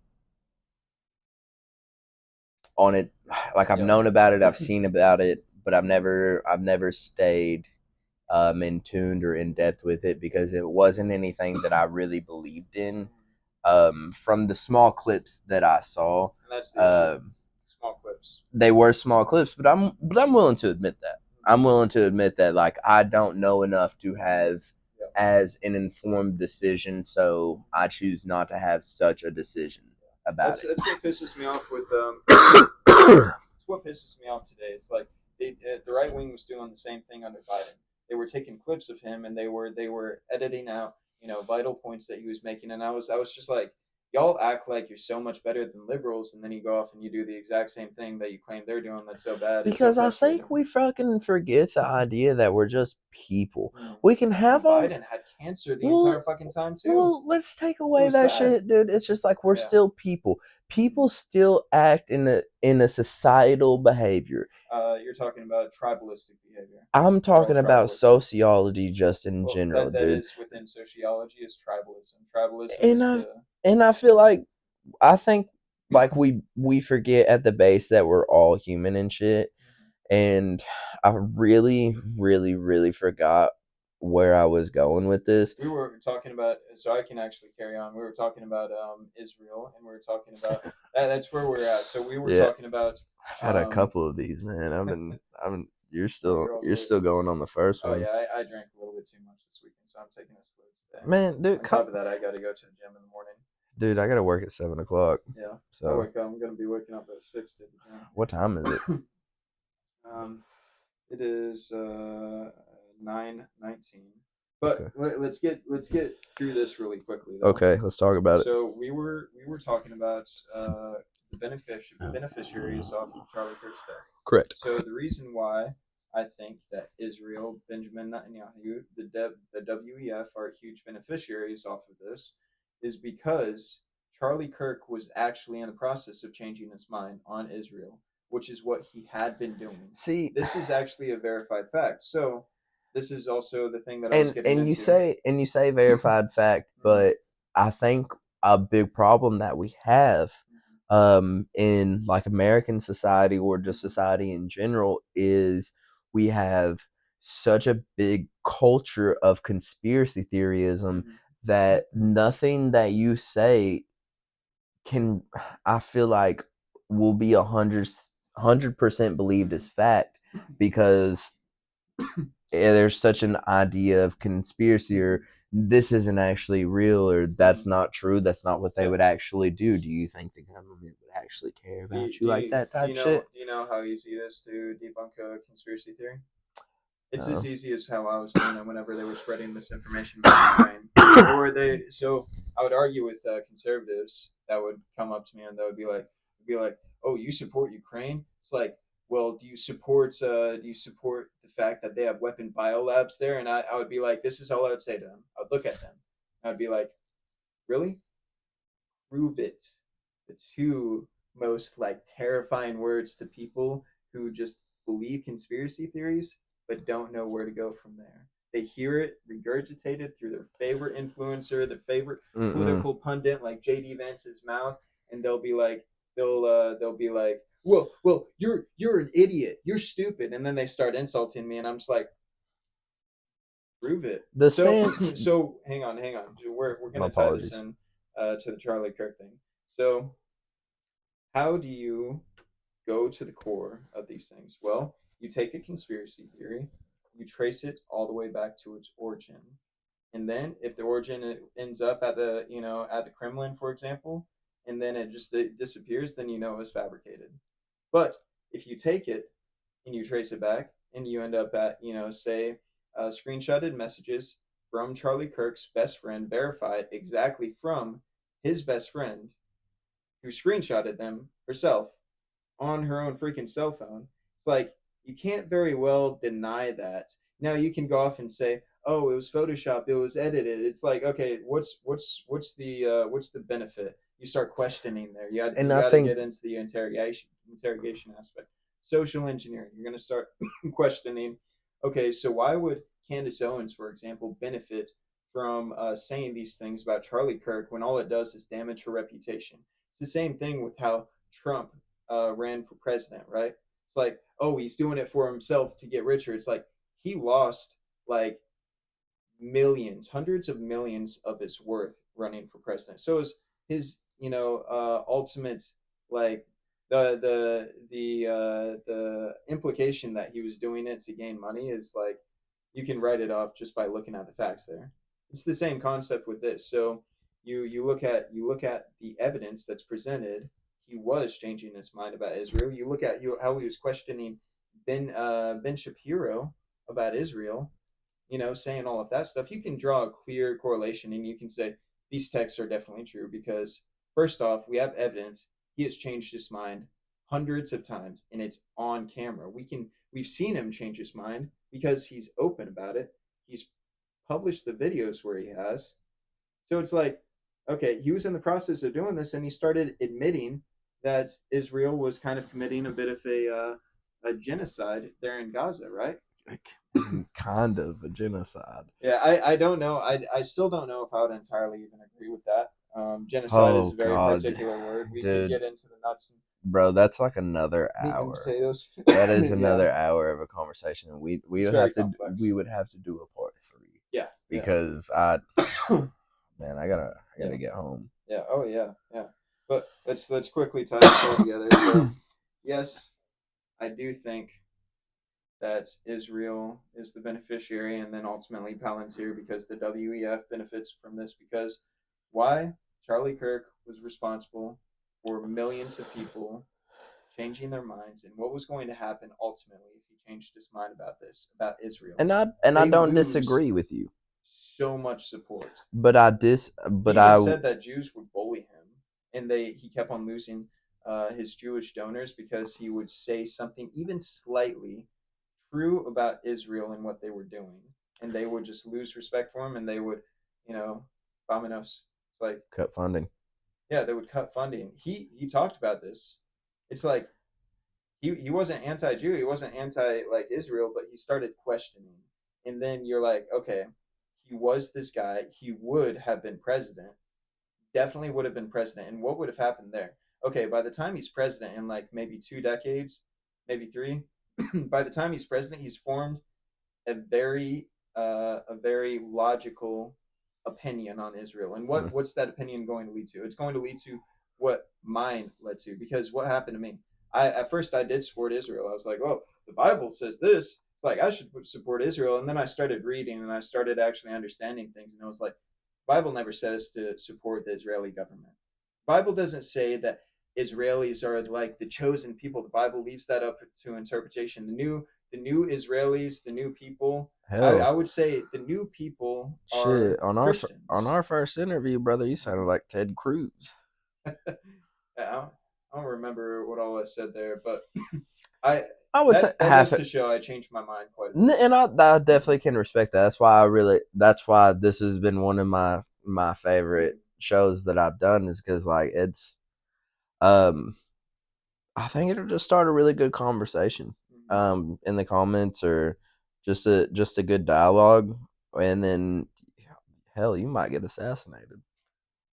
on it. Like I've known about it, I've seen about it, but I've never stayed in tuned or in depth with it because it wasn't anything that I really believed in. From the small clips that I saw, And that's the issue. Small clips. They were small clips, but I'm willing to admit that. I'm willing to admit that like I don't know enough to have as an informed decision, so I choose not to have such a decision about That's what pisses me off with it. it's what pisses me off today. It's like the right wing was doing the same thing under Biden. They were taking clips of him and they were editing out vital points that he was making, and I was just like, y'all act like you're so much better than liberals, and then you go off and you do the exact same thing that you claim they're doing. That's so bad. Because so I think we fucking forget the idea that we're just people. We can have Biden had cancer the entire fucking time too. Well, let's take away that shit, dude. It's just like we're still people. People still act in a societal behavior. You're talking about tribalistic behavior. I'm talking about sociology just in general, that dude. is within sociology is tribalism. Tribalism And is I feel like I think like we forget at the base that we're all human and shit. And I really, really, really forgot where I was going with this. We were talking about, so I can actually carry on. We were talking about Israel, and we were talking about that's where we're at. So we were talking about. I've had a couple of these, man. I've been. You're still going on the first one. Oh yeah, I drank a little bit too much this weekend, so I'm taking it slow today. Man, dude. On top of that, I got to go to the gym in the morning. Dude, I gotta work at 7:00. Yeah. So I'm gonna be waking up at 6 to the gym. What time is it? It is 9:19. But let's get through this really quickly. Though. Okay, let's talk about it. So we were talking about the beneficiaries off of Charlie Kirk's death. Correct. So the reason why I think that Israel, Benjamin Netanyahu, the WEF are huge beneficiaries off of this is because Charlie Kirk was actually in the process of changing his mind on Israel. which is what he had been doing. See, This is actually a verified fact. So this is also the thing that I was and getting and you into. say and you say verified fact, Mhm, but I think a big problem that we have in like American society or just society in general is we have such a big culture of conspiracy theorism mhm, that nothing that you say can, I feel like, will be 100% believed as fact, because there's such an idea of conspiracy, mhm, or this isn't actually real, or that's mhm. not true, that's not what they Yeah. would actually do. Do you think the government would actually care Do you, about you do like you that do you type know shit? do you know how easy it is to debunk a conspiracy theory? It's as No. easy as how I was doing it whenever they were spreading misinformation about Ukraine. They were they so I would argue with conservatives that would come up to me and they would be like, "Oh, you support Ukraine?" It's like, "Well, do you support the fact that they have weapon biolabs there?" And I would be like, "This is all I would say to them. I'd look at them. I'd be like, really? Prove it." The two most like terrifying words to people who just believe conspiracy theories but don't know where to go from there. They hear it regurgitated through their favorite influencer, their favorite Mm-mm. political pundit like JD Vance's mouth, and they'll be like, well, you're an idiot, you're stupid, and then they start insulting me, and I'm just like, prove it. The So stance. so hang on, we're My gonna tie this apologies. in to the Charlie Kirk thing. So how do you go to the core of these things? Well, you take a conspiracy theory, you trace it all the way back to its origin. And then if the origin ends up at the, at the Kremlin, for example, and then it disappears, then you know it was fabricated. But if you take it and you trace it back and you end up at, say, screenshotted messages from Charlie Kirk's best friend, verified exactly from his best friend who screenshotted them herself on her own freaking cell phone. It's like you can't very well deny that. Now you can go off and say, "Oh, it was Photoshop. It was edited." It's like, okay, what's the benefit? You start questioning there. And You I got to think get into the interrogation aspect. Social engineering. You're going to start questioning. Okay, so why would Candace Owens, for example, benefit from saying these things about Charlie Kirk when all it does is damage her reputation? It's the same thing with how Trump ran for president, right? It's like, oh, he's doing it for himself to get richer. It's like he lost like millions, hundreds of millions of his worth running for president. So is his, ultimate like the implication that he was doing it to gain money is like you can write it off just by looking at the facts there. It's the same concept with this. So you look at the evidence that's presented. He was changing his mind about Israel. You look at how he was questioning Ben Shapiro about Israel, saying all of that stuff, you can draw a clear correlation and you can say these texts are definitely true because first off, we have evidence he has changed his mind hundreds of times and it's on camera. We've seen him change his mind because he's open about it. He's published the videos where he has. So it's like, okay, he was in the process of doing this and he started admitting that Israel was kind of committing a bit of a genocide there in Gaza, right? kind of a genocide. Yeah, I don't know. I still don't know if I would entirely even agree with that. Genocide is Oh a very God, particular word. We could dude, get into the nuts and bro, that's like another meat and hour. potatoes. That is Yeah, another hour of a conversation. We it's would very have to complex. we would have to do a part three, Yeah, yeah, because I man, I yeah, gotta get home. yeah. Oh yeah, yeah. But let's quickly tie this all together. So yes, I do think that Israel is the beneficiary and then ultimately Palantir because the WEF benefits from this because why? Charlie Kirk was responsible for millions of people changing their minds and what was going to happen ultimately if he changed his mind about this, about Israel. And I They don't lose disagree with you, so much support. He but even I said that Jews would bully him, and he kept on losing his Jewish donors because he would say something even slightly true about Israel and what they were doing, and they would just lose respect for him, and they would, you know, vamonos. It's like, cut funding. yeah, they would cut funding. He talked about this. It's like he wasn't anti-Jew, he wasn't anti like Israel, but he started questioning. And then you're like, okay, he was this guy, he would have been president, definitely would have been president. And what would have happened there? Okay, by the time he's president in like maybe 2 decades, maybe three, by the time he's president, he's formed a very logical opinion on Israel. And Hmm. what's that opinion going to lead to? It's going to lead to what mine led to. Because what happened to me? I At first I did support Israel. I was like, oh, the Bible says this. It's like I should support Israel. And then I started reading and I started actually understanding things. And I was like, the Bible never says to support the Israeli government. The Bible doesn't say that Israelis are like the chosen people. The Bible leaves that up to interpretation. The new Israelis, the new people. I Hell, would say the new people shit. are On Christians. our first interview, brother, you sounded Mhm. like Ted Cruz. I don't remember what all I said there, but I I would say that half goes it, to show I changed my mind quite a bit. and I definitely can respect that. That's why I really. That's why this has been one of my favorite Mm-hmm. shows that I've done is because like it's um I think it'll just start a really good conversation Mm-hmm. in the comments or just a good dialogue and then hell you might get assassinated.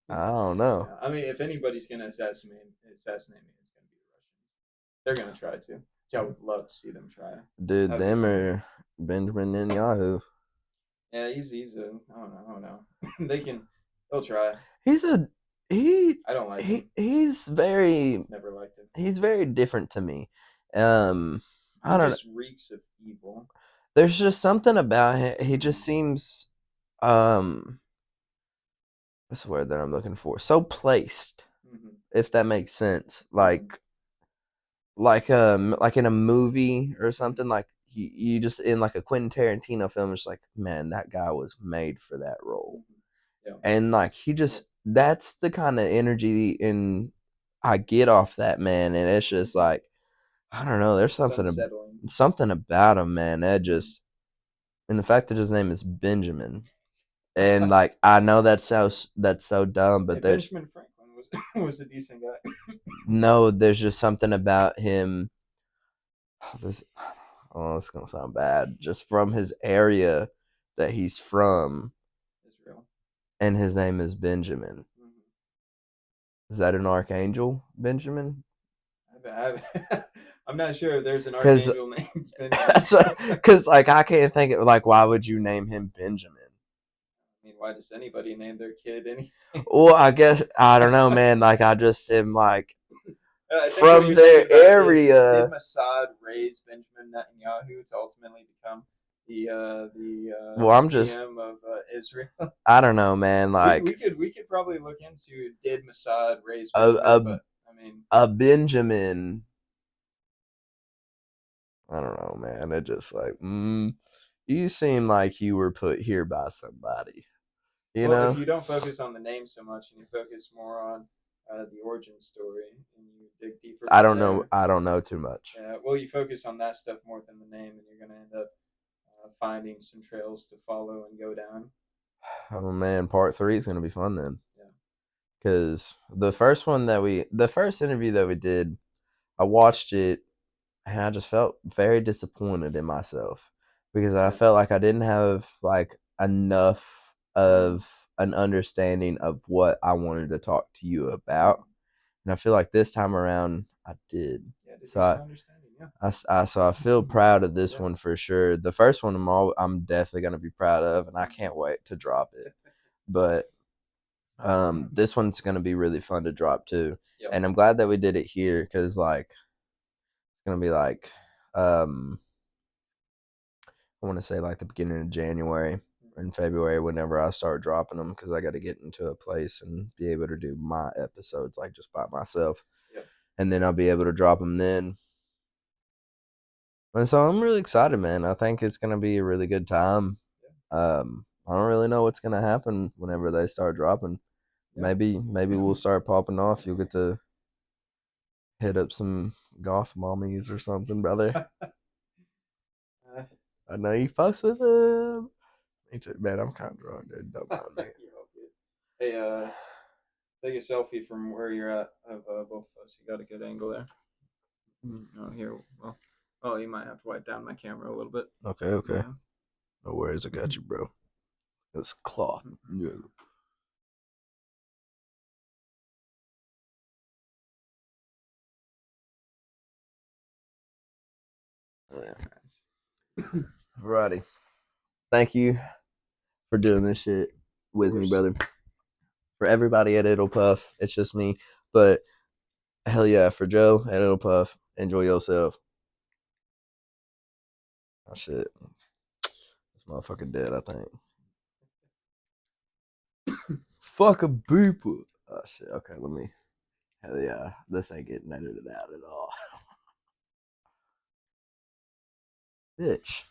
I don't know. Yeah, I mean, if anybody's gonna assassinate me, it's gonna be the Russians. They're gonna try to. Which I would love to see them try. Dude, That would be them funny. or Benjamin Netanyahu. Yeah, he's a I don't know. They can they'll try. He's a he I don't like him. he's very Never liked him. he's very different to me. Um I He don't know. just reeks of evil. There's just something about him. He just Mm-hmm. seems um what's the word that I'm looking for? So placed, Mm-hmm. if that makes sense. Mm-hmm. Like in a movie or Mm-hmm. something like you just in like a Quentin Tarantino film it's like man that guy was made for that role. Mm-hmm. Yeah. And like he Well, just that's the kind of energy in I get off that man and it's just mm-hmm. like I don't know there's It's unsettling. something about him man that Mm-hmm. just and the fact that his name is Benjamin and like I know that's so dumb Hey, but there Benjamin Franklin was was a decent guy. no there's just something about him. This, oh, it's gonna sound bad. Just from his area that he's from, Israel. and his name is Benjamin. Mm-hmm. Is that an archangel, Benjamin? I'm not sure if there's an Because, archangel named Benjamin. because like I can't think of like why would you name him Benjamin? I mean, why does anybody name their kid anything? Well, I guess I don't know, man. Like I just am like I think what from you're thinking their about is did area. Mossad raise Benjamin Netanyahu to ultimately become Well, the I'm just PM of Israel? I don't know, man. We Like could probably look into did Mossad raise a Benjamin, a but I mean, a Benjamin. I don't know, man. It just like you seem like you were put here by somebody. You well, if know, you don't focus on the name so much and you focus more on the origin story and you dig deeper I from don't know. there, I don't know too much. well, you focus on that stuff more than the name, and you're going to end up finding some trails to follow and go down. Oh man, part three is gonna be fun then. Yeah. Because the first interview that we did, I watched it and I just felt very disappointed in myself because I Yeah. felt like I didn't have like enough Mm-hmm. of an understanding of what I wanted to talk to you Mm-hmm. about, and I feel like this time around I did. Yeah, to So do some understanding. Yeah. so I feel proud of this Yeah. one for sure. The first one I'm definitely gonna be proud of, and I Mm-hmm. can't wait to drop it. But this one's gonna be really fun to drop too, Yep. and I'm glad that we did it here because like it's gonna be like I want to say like the beginning of January or in Mm-hmm. February whenever I start dropping them because I got to get into a place and be able to do my episodes like just by myself, Yep. and then I'll be able to drop them then. And so I'm really excited, man. I think it's gonna be a really good time. Yeah. I don't really know what's gonna happen whenever they start dropping. Yeah. Maybe we'll start popping off. You'll get to hit up some golf mommies or something, brother. I know you fucks with them. Me too, man. I'm kind of drunk, dude. Don't mind me. You're all good. Hey, take a selfie from where you're at of both of us. You got a good angle there. Oh, here. Well, oh, you might have to wipe down my camera a little bit. Okay, okay. Yeah. No worries, I got you, bro. It's cloth. Yeah. Alrighty. Thank you for doing this shit with me, brother. For everybody at It'll Puff, it's just me. But hell yeah, for Joe at It'll Puff, enjoy yourself. Oh shit. This motherfucker dead, I think. Fuck a beeper. Oh shit. Okay, let me. Hell yeah. This ain't getting edited out at all. Bitch.